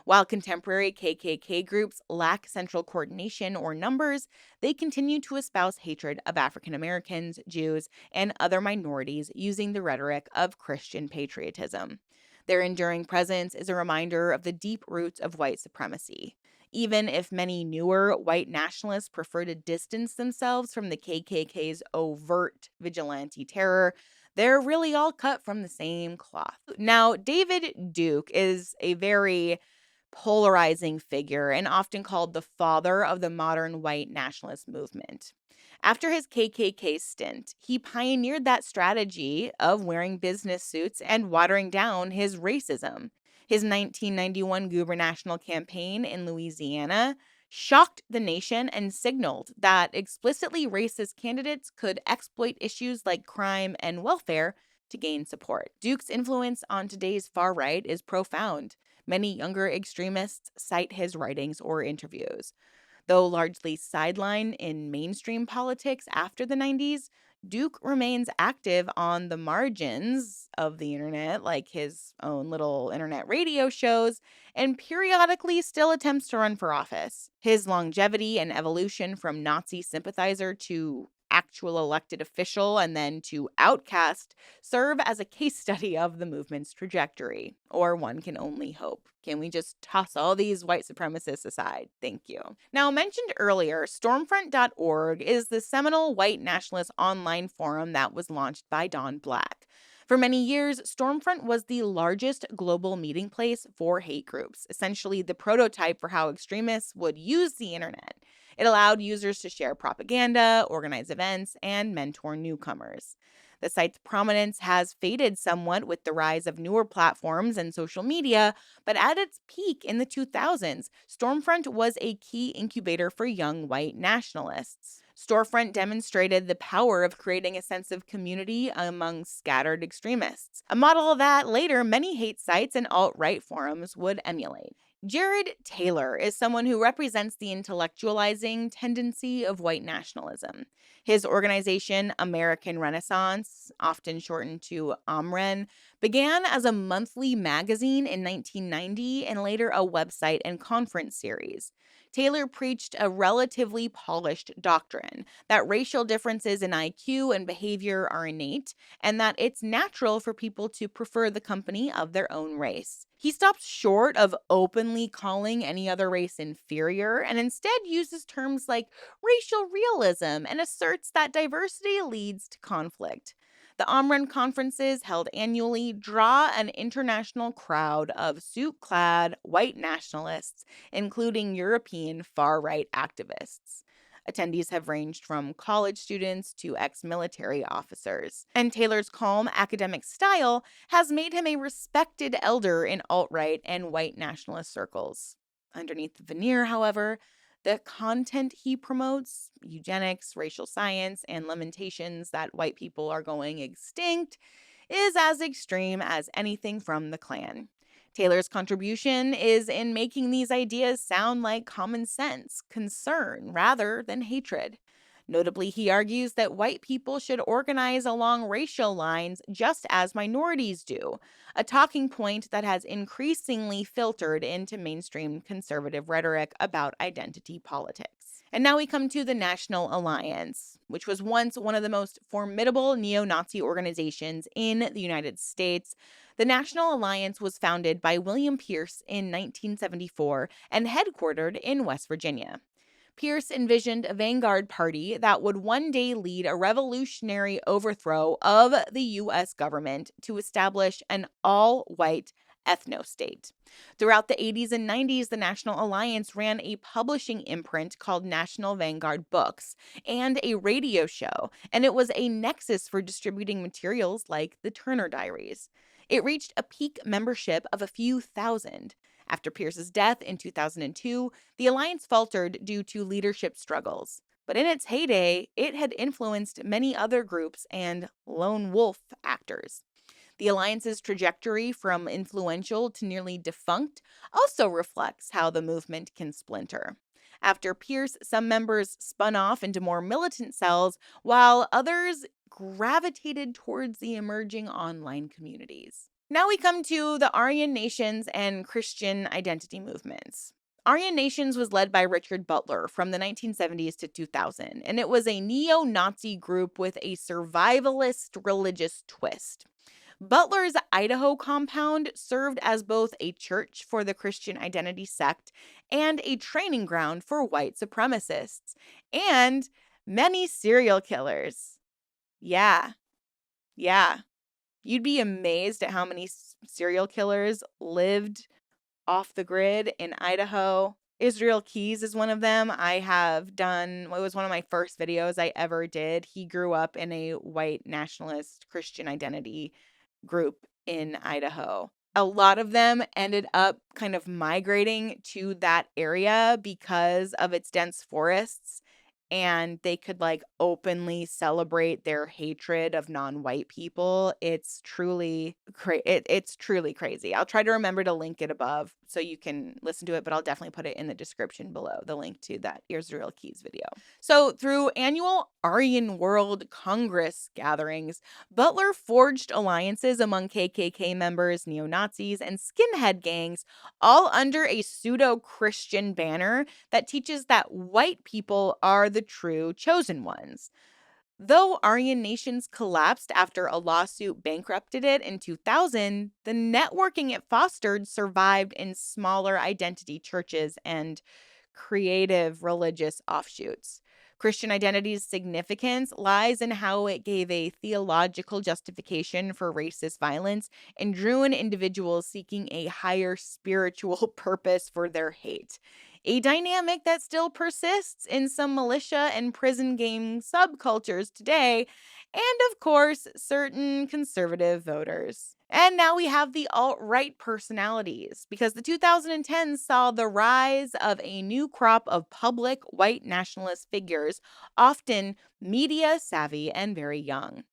A: While contemporary KKK groups lack central coordination or numbers, they continue to espouse hatred of African Americans, Jews, and other minorities using the rhetoric of Christian patriotism. Their enduring presence is a reminder of the deep roots of white supremacy. Even if many newer white nationalists prefer to distance themselves from the KKK's overt vigilante terror, they're really all cut from the same cloth. Now, David Duke is a very polarizing figure and often called the father of the modern white nationalist movement. After his KKK stint, he pioneered that strategy of wearing business suits and watering down his racism. His 1991 gubernatorial campaign in Louisiana shocked the nation and signaled that explicitly racist candidates could exploit issues like crime and welfare to gain support. Duke's influence on today's far right is profound. Many younger extremists cite his writings or interviews. Though largely sidelined in mainstream politics after the 90s, Duke remains active on the margins of the internet, like his own little internet radio shows, and periodically still attempts to run for office. His longevity and evolution from Nazi sympathizer to actual elected official and then to outcast serve as a case study of the movement's trajectory. Or one can only hope. Can we just toss all these white supremacists aside? Thank you. Now, mentioned earlier, Stormfront.org is the seminal white nationalist online forum that was launched by Don Black. For many years, Stormfront was the largest global meeting place for hate groups, essentially the prototype for how extremists would use the internet. It allowed users to share propaganda, organize events, and mentor newcomers. The site's prominence has faded somewhat with the rise of newer platforms and social media, but at its peak in the 2000s, Stormfront was a key incubator for young white nationalists. Storefront demonstrated the power of creating a sense of community among scattered extremists, a model that later many hate sites and alt-right forums would emulate. Jared Taylor is someone who represents the intellectualizing tendency of white nationalism. His organization, American Renaissance, often shortened to AMREN, began as a monthly magazine in 1990 and later a website and conference series. Taylor preached a relatively polished doctrine that racial differences in IQ and behavior are innate, and that it's natural for people to prefer the company of their own race. He stops short of openly calling any other race inferior and instead uses terms like racial realism and asserts that diversity leads to conflict. The Omron conferences, held annually, draw an international crowd of suit clad white nationalists, including European far right activists. Attendees have ranged from college students to ex military officers. And Taylor's calm academic style has made him a respected elder in alt right and white nationalist circles. Underneath the veneer, however, the content he promotes, eugenics, racial science, and lamentations that white people are going extinct, is as extreme as anything from the Klan. Taylor's contribution is in making these ideas sound like common sense, concern, rather than hatred. Notably, he argues that white people should organize along racial lines just as minorities do, a talking point that has increasingly filtered into mainstream conservative rhetoric about identity politics. And now we come to the National Alliance, which was once one of the most formidable neo-Nazi organizations in the United States. The National Alliance was founded by William Pierce in 1974 and headquartered in West Virginia. Pierce envisioned a vanguard party that would one day lead a revolutionary overthrow of the U.S. government to establish an all-white ethno-state. Throughout the 80s and 90s, the National Alliance ran a publishing imprint called National Vanguard Books and a radio show, and it was a nexus for distributing materials like the Turner Diaries. It reached a peak membership of a few thousand. After Pierce's death in 2002, the alliance faltered due to leadership struggles. But in its heyday, it had influenced many other groups and lone wolf actors. The alliance's trajectory from influential to nearly defunct also reflects how the movement can splinter. After Pierce, some members spun off into more militant cells, while others gravitated towards the emerging online communities. Now we come to the Aryan nations and Christian identity movements. Aryan Nations was led by Richard Butler from the 1970s to 2000, and it was a neo-Nazi group with a survivalist religious twist. Butler's Idaho compound served as both a church for the Christian identity sect and a training ground for white supremacists, and many serial killers. Yeah. You'd be amazed at how many serial killers lived off the grid in Idaho. Israel Keys is one of them. I have done, it was one of my first videos I ever did. He grew up in a white nationalist Christian identity group in Idaho. A lot of them ended up kind of migrating to that area because of its dense forests, and they could like openly celebrate their hatred of non-white people. It's truly it's truly crazy. I'll try to remember to link it above so you can listen to it, but I'll definitely put it in the description below, the link to that Israel Keys video. So through annual Aryan World Congress gatherings, Butler forged alliances among KKK members, neo-Nazis, and skinhead gangs, all under a pseudo-Christian banner that teaches that white people are the true chosen ones. Though Aryan Nations collapsed after a lawsuit bankrupted it in 2000, the networking it fostered survived in smaller identity churches and creative religious offshoots. Christian identity's significance lies in how it gave a theological justification for racist violence and drew in individuals seeking a higher spiritual purpose for their hate. A dynamic that still persists in some militia and prison gang subcultures today, and of course, certain conservative voters. And now we have the alt-right personalities, because the 2010s saw the rise of a new crop of public white nationalist figures, often media savvy and very young.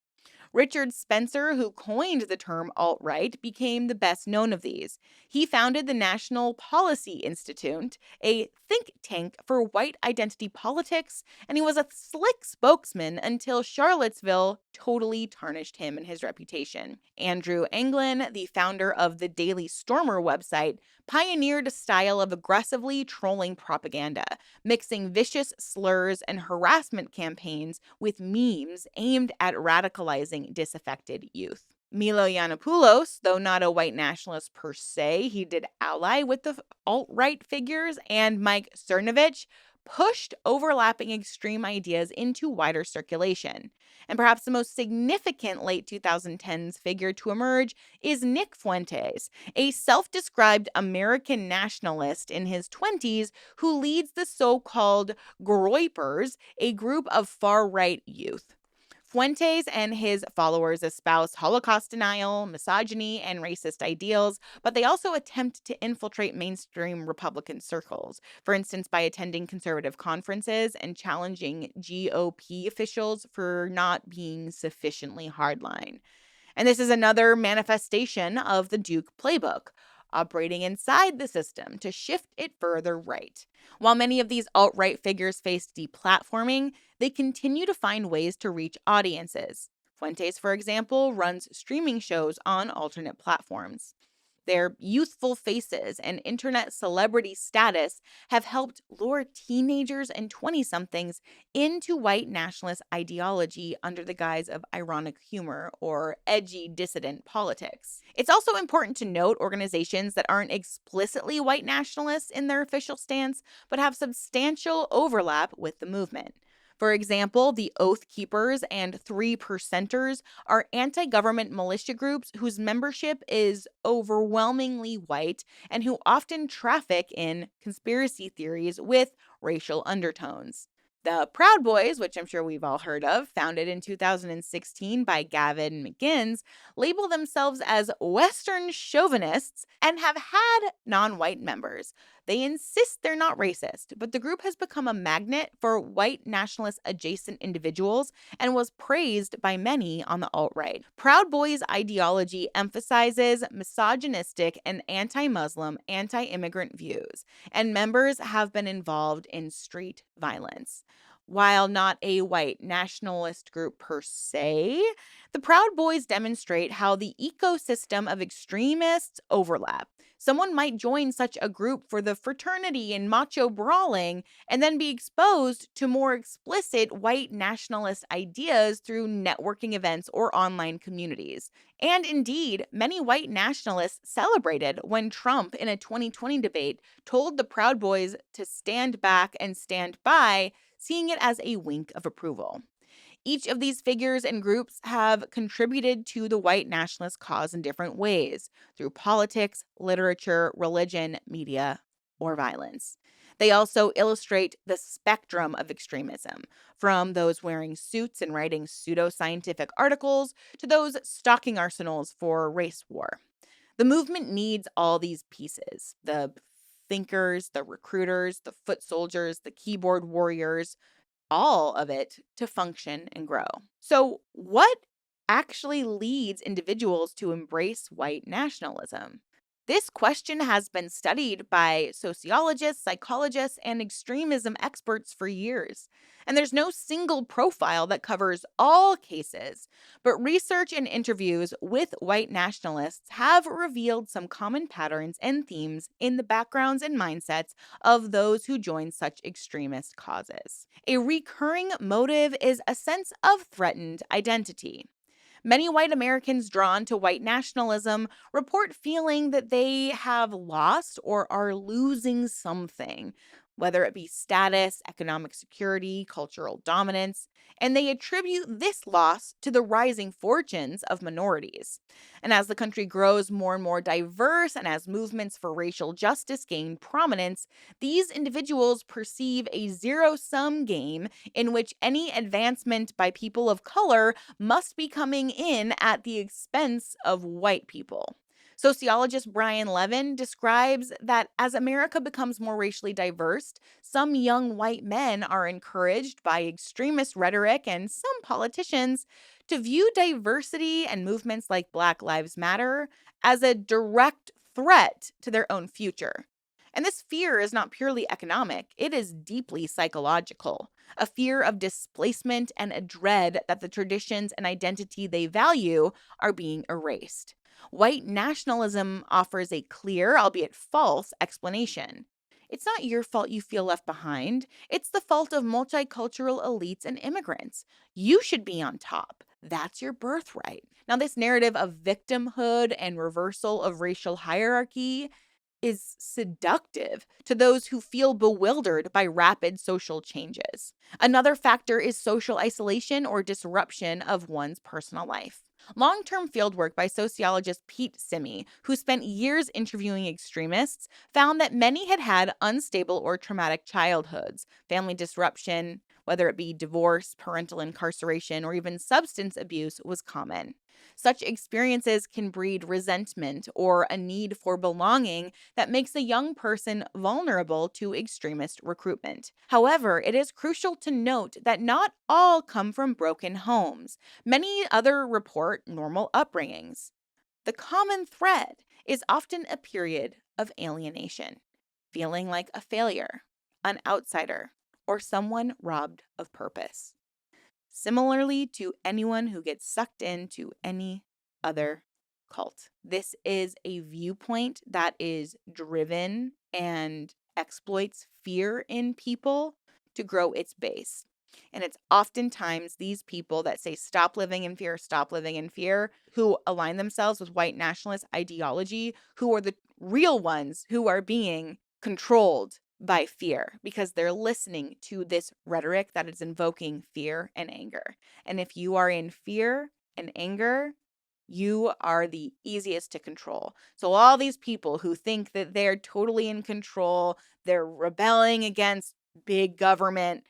A: Richard Spencer, who coined the term alt right, became the best known of these. He founded the National Policy Institute, a think tank for white identity politics, and he was a slick spokesman until Charlottesville totally tarnished him and his reputation. Andrew Anglin, the founder of the Daily Stormer website, pioneered a style of aggressively trolling propaganda, mixing vicious slurs and harassment campaigns with memes aimed at radicalizing disaffected youth. Milo Yiannopoulos, though not a white nationalist per se, he did ally with the alt-right figures, and Mike Cernovich pushed overlapping extreme ideas into wider circulation. And perhaps the most significant late 2010s figure to emerge is Nick Fuentes, a self described American nationalist in his 20s who leads the so called Groypers, a group of far right youth. Fuentes and his followers espouse Holocaust denial, misogyny, and racist ideals, but they also attempt to infiltrate mainstream Republican circles, for instance, by attending conservative conferences and challenging GOP officials for not being sufficiently hardline. And this is another manifestation of the Duke playbook, operating inside the system to shift it further right. While many of these alt right figures face deplatforming, they continue to find ways to reach audiences. Fuentes, for example, runs streaming shows on alternate platforms. Their youthful faces and internet celebrity status have helped lure teenagers and 20 somethings into white nationalist ideology under the guise of ironic humor or edgy dissident politics. It's also important to note organizations that aren't explicitly white nationalists in their official stance, but have substantial overlap with the movement. For example, the Oath Keepers and Three Percenters are anti government militia groups whose membership is overwhelmingly white and who often traffic in conspiracy theories with racial undertones. The Proud Boys, which I'm sure we've all heard of, founded in 2016 by Gavin McGinnis, label themselves as Western chauvinists and have had non white members. They insist they're not racist, but the group has become a magnet for white nationalist adjacent individuals and was praised by many on the alt right. Proud Boys' ideology emphasizes misogynistic and anti Muslim, anti immigrant views, and members have been involved in street violence. While not a white nationalist group per se, the Proud Boys demonstrate how the ecosystem of extremists overlap. Someone might join such a group for the fraternity and macho brawling and then be exposed to more explicit white nationalist ideas through networking events or online communities. And indeed, many white nationalists celebrated when Trump, in a 2020 debate, told the Proud Boys to stand back and stand by, seeing it as a wink of approval. Each of these figures and groups have contributed to the white nationalist cause in different ways through politics, literature, religion, media, or violence. They also illustrate the spectrum of extremism, from those wearing suits and writing pseudoscientific articles to those stocking arsenals for race war. The movement needs all these pieces: the thinkers, the recruiters, the foot soldiers, the keyboard warriors, all of it to function and grow. So, what actually leads individuals to embrace white nationalism? This question has been studied by sociologists, psychologists, and extremism experts for years. And there's no single profile that covers all cases, but research and interviews with white nationalists have revealed some common patterns and themes in the backgrounds and mindsets of those who join such extremist causes. A recurring motive is a sense of threatened identity. Many white Americans drawn to white nationalism report feeling that they have lost or are losing something. whether it be status, economic security, cultural dominance, and they attribute this loss to the rising fortunes of minorities. And as the country grows more and more diverse and as movements for racial justice gain prominence, these individuals perceive a zero-sum game in which any advancement by people of color must be coming in at the expense of white people. Sociologist Brian Levin describes that as America becomes more racially diverse, some young white men are encouraged by extremist rhetoric and some politicians to view diversity and movements like Black Lives Matter as a direct threat to their own future. And this fear is not purely economic, it is deeply psychological. A fear of displacement and a dread that the traditions and identity they value are being erased. White nationalism offers a clear, albeit false, explanation. It's not your fault you feel left behind. It's the fault of multicultural elites and immigrants. You should be on top. That's your birthright. Now, this narrative of victimhood and reversal of racial hierarchy is seductive to those who feel bewildered by rapid social changes. Another factor is social isolation or disruption of one's personal life. Long-term fieldwork by sociologist Pete Simi, who spent years interviewing extremists, found that many had had unstable or traumatic childhoods, family disruption, whether it be divorce, parental incarceration, or even substance abuse, was common. Such experiences can breed resentment or a need for belonging that makes a young person vulnerable to extremist recruitment. However, it is crucial to note that not all come from broken homes. Many other report normal upbringings. The common thread is often a period of alienation, feeling like a failure, an outsider, or someone robbed of purpose. Similarly to anyone who gets sucked into any other cult. This is a viewpoint that is driven and exploits fear in people to grow its base. And it's oftentimes these people that say, stop living in fear, who align themselves with white nationalist ideology, who are the real ones who are being controlled by fear because they're listening to this rhetoric that is invoking fear and anger. And if you are in fear and anger, you are the easiest to control. So all these people who think that they're totally in control, they're rebelling against big government,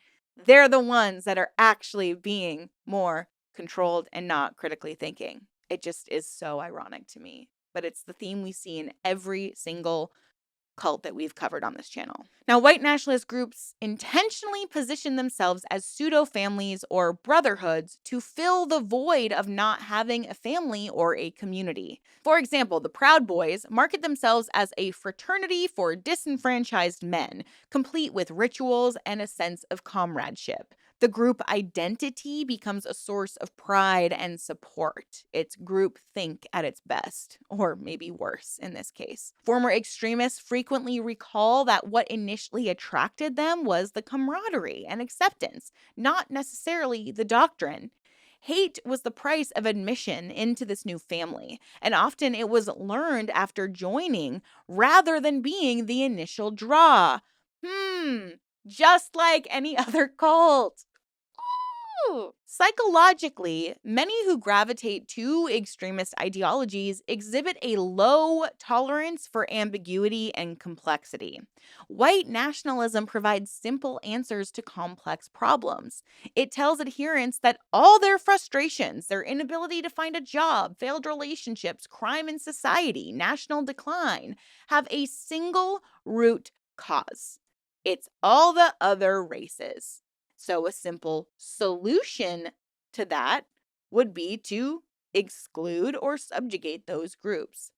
A: they're the ones that are actually being more controlled and not critically thinking. It just is so ironic to me. But it's the theme we see in every single cult that we've covered on this channel. Now, white nationalist groups intentionally position themselves as pseudo-families or brotherhoods to fill the void of not having a family or a community. For example, the Proud Boys market themselves as a fraternity for disenfranchised men, complete with rituals and a sense of comradeship. The group identity becomes a source of pride and support. It's groupthink at its best, or maybe worse in this case. Former extremists frequently recall that what initially attracted them was the camaraderie and acceptance, not necessarily the doctrine. Hate was the price of admission into this new family, and often it was learned after joining rather than being the initial draw. Just like any other cult. Psychologically, many who gravitate to extremist ideologies exhibit a low tolerance for ambiguity and complexity. White nationalism provides simple answers to complex problems. It tells adherents that all their frustrations, their inability to find a job, failed relationships, crime in society, national decline, have a single root cause. It's all the other races. So a simple solution to that would be to exclude or subjugate those groups.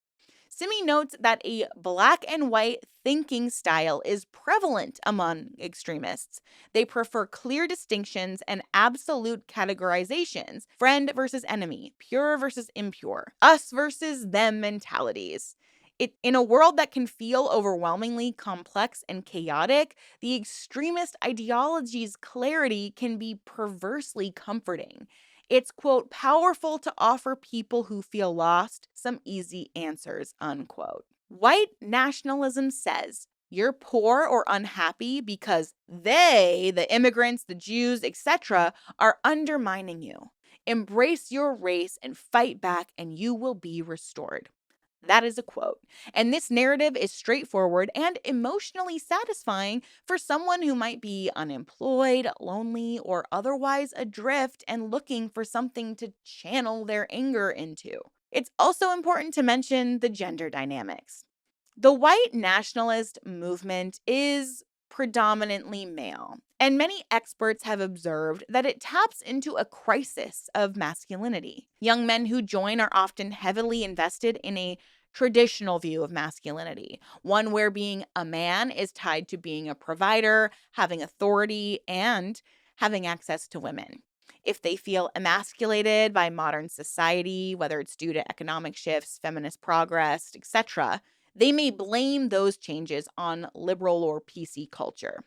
A: Simi notes that a black and white thinking style is prevalent among extremists. They prefer clear distinctions and absolute categorizations, friend versus enemy, pure versus impure, us versus them mentalities. In a world that can feel overwhelmingly complex and chaotic, the extremist ideology's clarity can be perversely comforting. It's, quote, powerful to offer people who feel lost some easy answers, unquote. White nationalism says, You're poor or unhappy because they, the immigrants, the Jews, etc., are undermining you. Embrace your race and fight back, and you will be restored. That is a quote. And this narrative is straightforward and emotionally satisfying for someone who might be unemployed, lonely, or otherwise adrift and looking for something to channel their anger into. It's also important to mention the gender dynamics. The white nationalist movement is predominantly male, and many experts have observed that it taps into a crisis of masculinity. Young men who join are often heavily invested in a traditional view of masculinity, one where being a man is tied to being a provider, having authority, and having access to women. If they feel emasculated by modern society, whether it's due to economic shifts, feminist progress, etc., they may blame those changes on liberal or PC culture.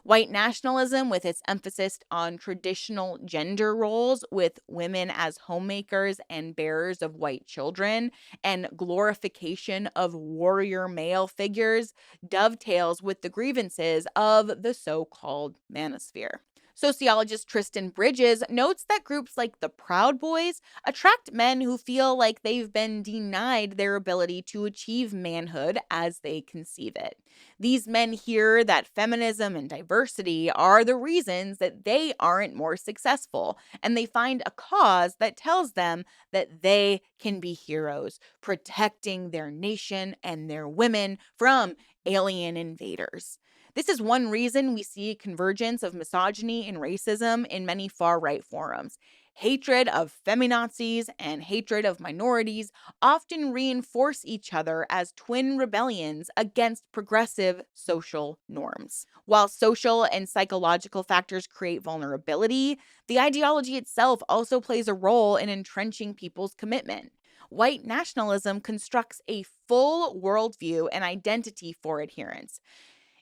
A: White nationalism, with its emphasis on traditional gender roles, with women as homemakers and bearers of white children, and glorification of warrior male figures, dovetails with the grievances of the so called manosphere. Sociologist Tristan Bridges notes that groups like the Proud Boys attract men who feel like they've been denied their ability to achieve manhood as they conceive it. These men hear that feminism and diversity are the reasons that they aren't more successful, and they find a cause that tells them that they can be heroes, protecting their nation and their women from alien invaders. This is one reason we see a convergence of misogyny and racism in many far right forums. Hatred of feminazis and hatred of minorities often reinforce each other as twin rebellions against progressive social norms. While social and psychological factors create vulnerability, the ideology itself also plays a role in entrenching people's commitment. White nationalism constructs a full worldview and identity for adherents.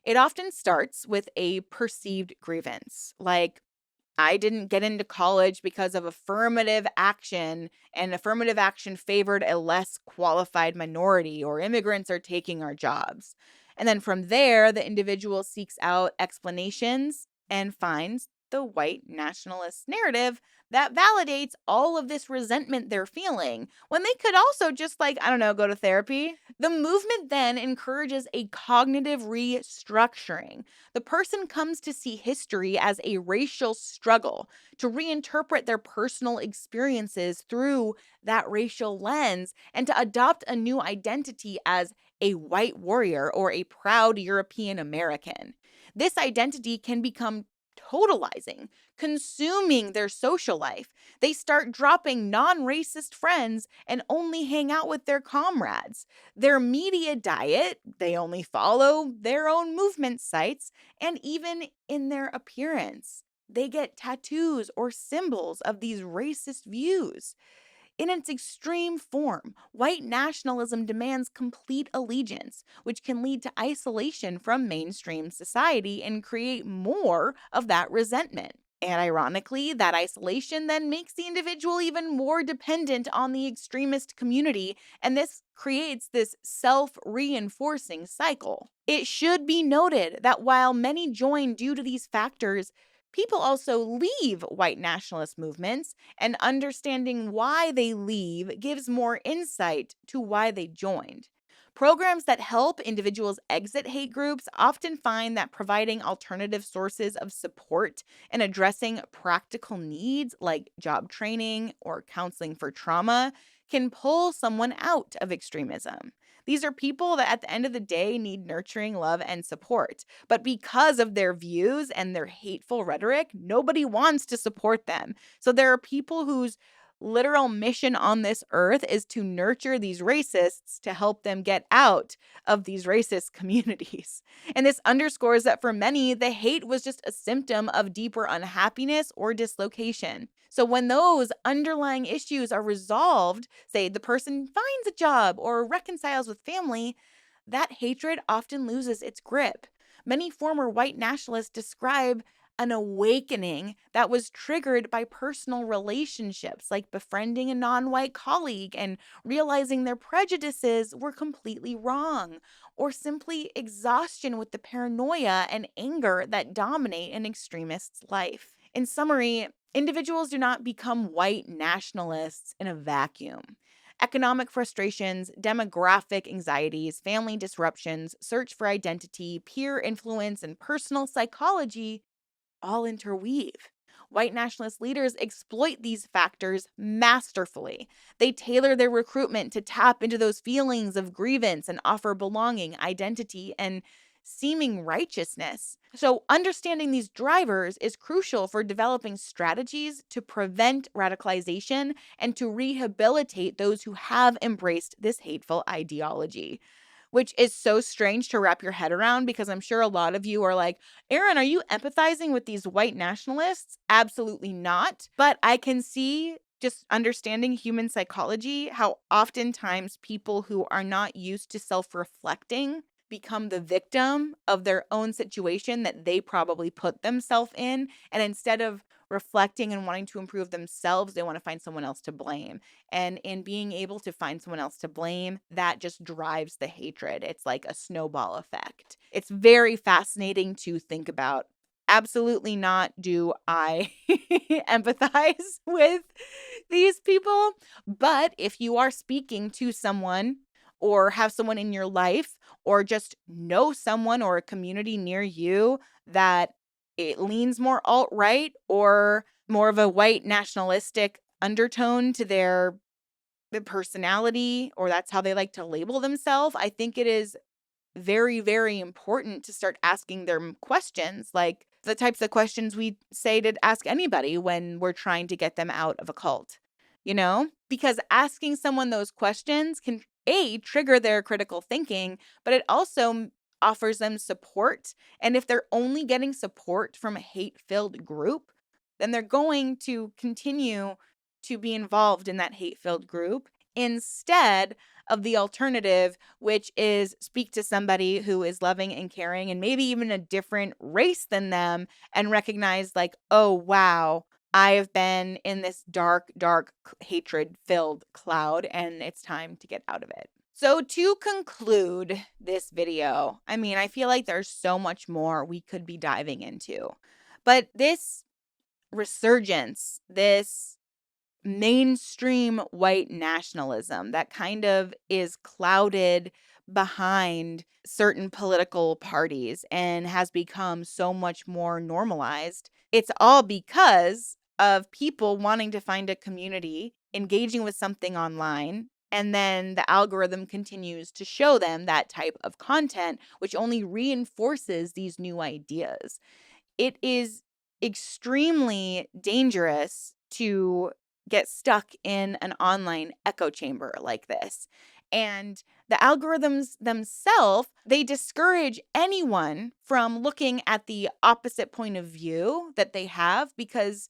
A: It often starts with a perceived grievance, like, I didn't get into college because of affirmative action, and affirmative action favored a less qualified minority, or immigrants are taking our jobs. And then from there, the individual seeks out explanations and finds the white nationalist narrative that validates all of this resentment they're feeling when they could also just, like, I don't know, go to therapy. The movement then encourages a cognitive restructuring. The person comes to see history as a racial struggle, to reinterpret their personal experiences through that racial lens, and to adopt a new identity as a white warrior or a proud European American. This identity can become totalizing, consuming their social life. They start dropping non racist friends and only hang out with their comrades. Their media diet, they only follow their own movement sites, and even in their appearance, they get tattoos or symbols of these racist views. In its extreme form, white nationalism demands complete allegiance, which can lead to isolation from mainstream society and create more of that resentment. And ironically, that isolation then makes the individual even more dependent on the extremist community, and this creates this self reinforcing cycle. It should be noted that while many join due to these factors, people also leave white nationalist movements, and understanding why they leave gives more insight to why they joined. Programs that help individuals exit hate groups often find that providing alternative sources of support and addressing practical needs like job training or counseling for trauma can pull someone out of extremism. These are people that at the end of the day need nurturing love and support. But because of their views and their hateful rhetoric, nobody wants to support them. So there are people whose literal mission on this earth is to nurture these racists to help them get out of these racist communities. And this underscores that for many, the hate was just a symptom of deeper unhappiness or dislocation. So when those underlying issues are resolved, say the person finds a job or reconciles with family, that hatred often loses its grip. Many former white nationalists describe an awakening that was triggered by personal relationships, like befriending a non-white colleague and realizing their prejudices were completely wrong, or simply exhaustion with the paranoia and anger that dominate an extremist's life. In summary, individuals do not become white nationalists in a vacuum. Economic frustrations, demographic anxieties, family disruptions, search for identity, peer influence, and personal psychology all interweave. White nationalist leaders exploit these factors masterfully. They tailor their recruitment to tap into those feelings of grievance and offer belonging, identity, and seeming righteousness. So, understanding these drivers is crucial for developing strategies to prevent radicalization and to rehabilitate those who have embraced this hateful ideology, which is so strange to wrap your head around because I'm sure a lot of you are like, Aaron, are you empathizing with these white nationalists? Absolutely not. But I can see, just understanding human psychology, how oftentimes people who are not used to self reflecting become the victim of their own situation that they probably put themselves in. And instead of reflecting and wanting to improve themselves, they want to find someone else to blame. And in being able to find someone else to blame, that just drives the hatred. It's like a snowball effect. It's very fascinating to think about. Absolutely not do I empathize with these people. But if you are speaking to someone or have someone in your life or just know someone or a community near you that it leans more alt-right or more of a white nationalistic undertone to their personality, or that's how they like to label themselves, I think it is very, very important to start asking them questions, like the types of questions we say to ask anybody when we're trying to get them out of a cult, Because asking someone those questions can, A, trigger their critical thinking, but it also offers them support. And if they're only getting support from a hate filled group, then they're going to continue to be involved in that hate filled group instead of the alternative, which is speak to somebody who is loving and caring and maybe even a different race than them and recognize, like, oh, wow, I have been in this dark, dark, hatred filled cloud and it's time to get out of it. So, to conclude this video, I mean, I feel like there's so much more we could be diving into, but this resurgence, this mainstream white nationalism that kind of is clouded behind certain political parties and has become so much more normalized. It's all because of people wanting to find a community, engaging with something online, and then the algorithm continues to show them that type of content, which only reinforces these new ideas. It is extremely dangerous to get stuck in an online echo chamber like this. And the algorithms themselves, they discourage anyone from looking at the opposite point of view that they have because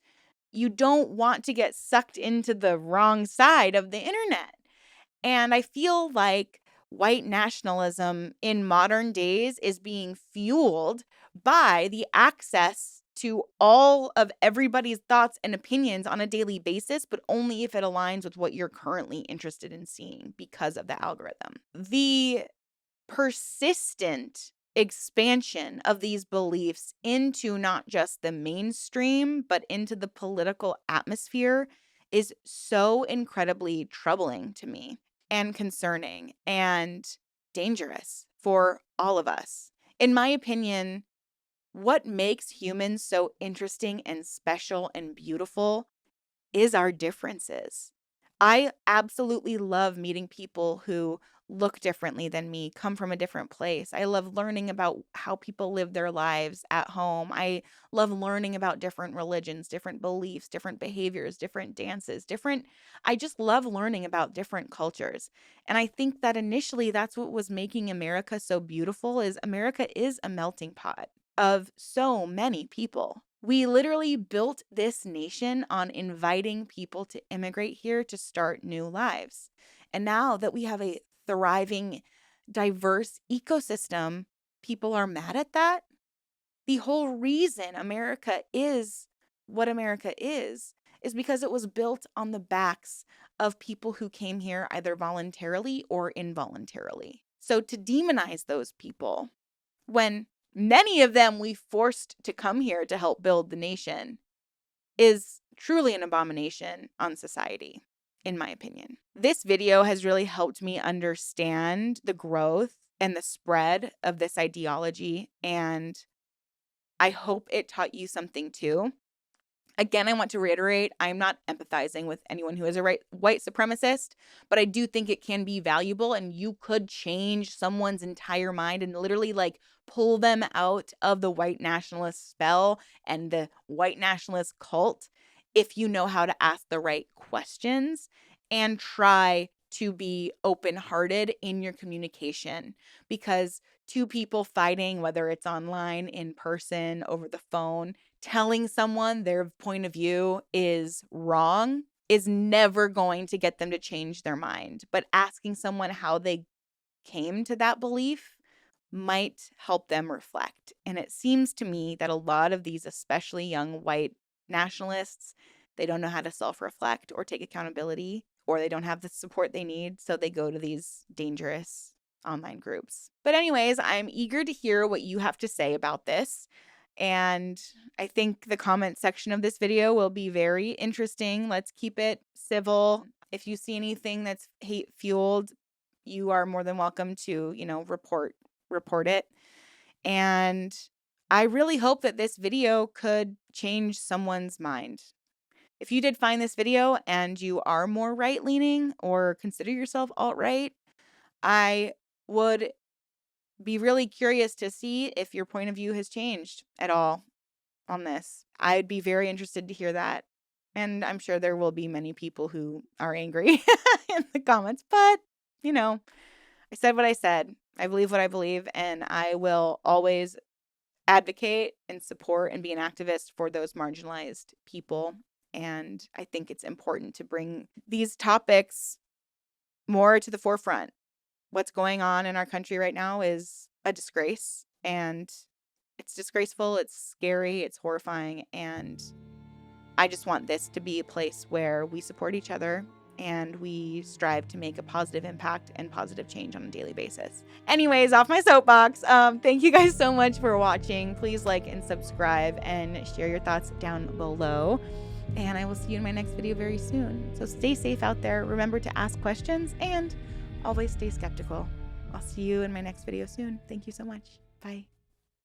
A: you don't want to get sucked into the wrong side of the internet. And I feel like white nationalism in modern days is being fueled by the access to all of everybody's thoughts and opinions on a daily basis, but only if it aligns with what you're currently interested in seeing because of the algorithm. The persistent expansion of these beliefs into not just the mainstream, but into the political atmosphere is so incredibly troubling to me and concerning and dangerous for all of us. In my opinion, what makes humans so interesting and special and beautiful is our differences. I absolutely love meeting people who look differently than me, come from a different place. I love learning about how people live their lives at home. I love learning about different religions, different beliefs, different behaviors, different dances, I just love learning about different cultures. And I think that initially that's what was making America so beautiful is America is a melting pot of so many people. We literally built this nation on inviting people to immigrate here to start new lives. And now that we have a thriving, diverse ecosystem, people are mad at that. The whole reason America is what America is because it was built on the backs of people who came here either voluntarily or involuntarily. So to demonize those people, when many of them we forced to come here to help build the nation, is truly an abomination on society, in my opinion. This video has really helped me understand the growth and the spread of this ideology, and I hope it taught you something too. Again, I want to reiterate, I'm not empathizing with anyone who is a white supremacist, but I do think it can be valuable, and you could change someone's entire mind and literally like pull them out of the white nationalist spell and the white nationalist cult if you know how to ask the right questions and try to be open-hearted in your communication. Because two people fighting, whether it's online, in person, over the phone, telling someone their point of view is wrong is never going to get them to change their mind. But asking someone how they came to that belief might help them reflect. And it seems to me that a lot of these, especially young white nationalists, they don't know how to self-reflect or take accountability, or they don't have the support they need. So they go to these dangerous online groups. But anyways, I'm eager to hear what you have to say about this. And I think the comment section of this video will be very interesting. Let's keep it civil. If you see anything that's hate-fueled, you are more than welcome to, report it. And I really hope that this video could change someone's mind. If you did find this video and you are more right-leaning or consider yourself alt-right, I would be really curious to see if your point of view has changed at all on this. I'd be very interested to hear that. And I'm sure there will be many people who are angry in the comments, but, I said what I said. I believe what I believe, and I will always advocate and support and be an activist for those marginalized people. And I think it's important to bring these topics more to the forefront. What's going on in our country right now is a disgrace, and it's disgraceful, it's scary, it's horrifying, and I just want this to be a place where we support each other and we strive to make a positive impact and positive change on a daily basis. Anyways, off my soapbox. Thank you guys so much for watching. Please like and subscribe and share your thoughts down below. And I will see you in my next video very soon. So stay safe out there. Remember to ask questions and always stay skeptical. I'll see you in my next video soon. Thank you so much. Bye.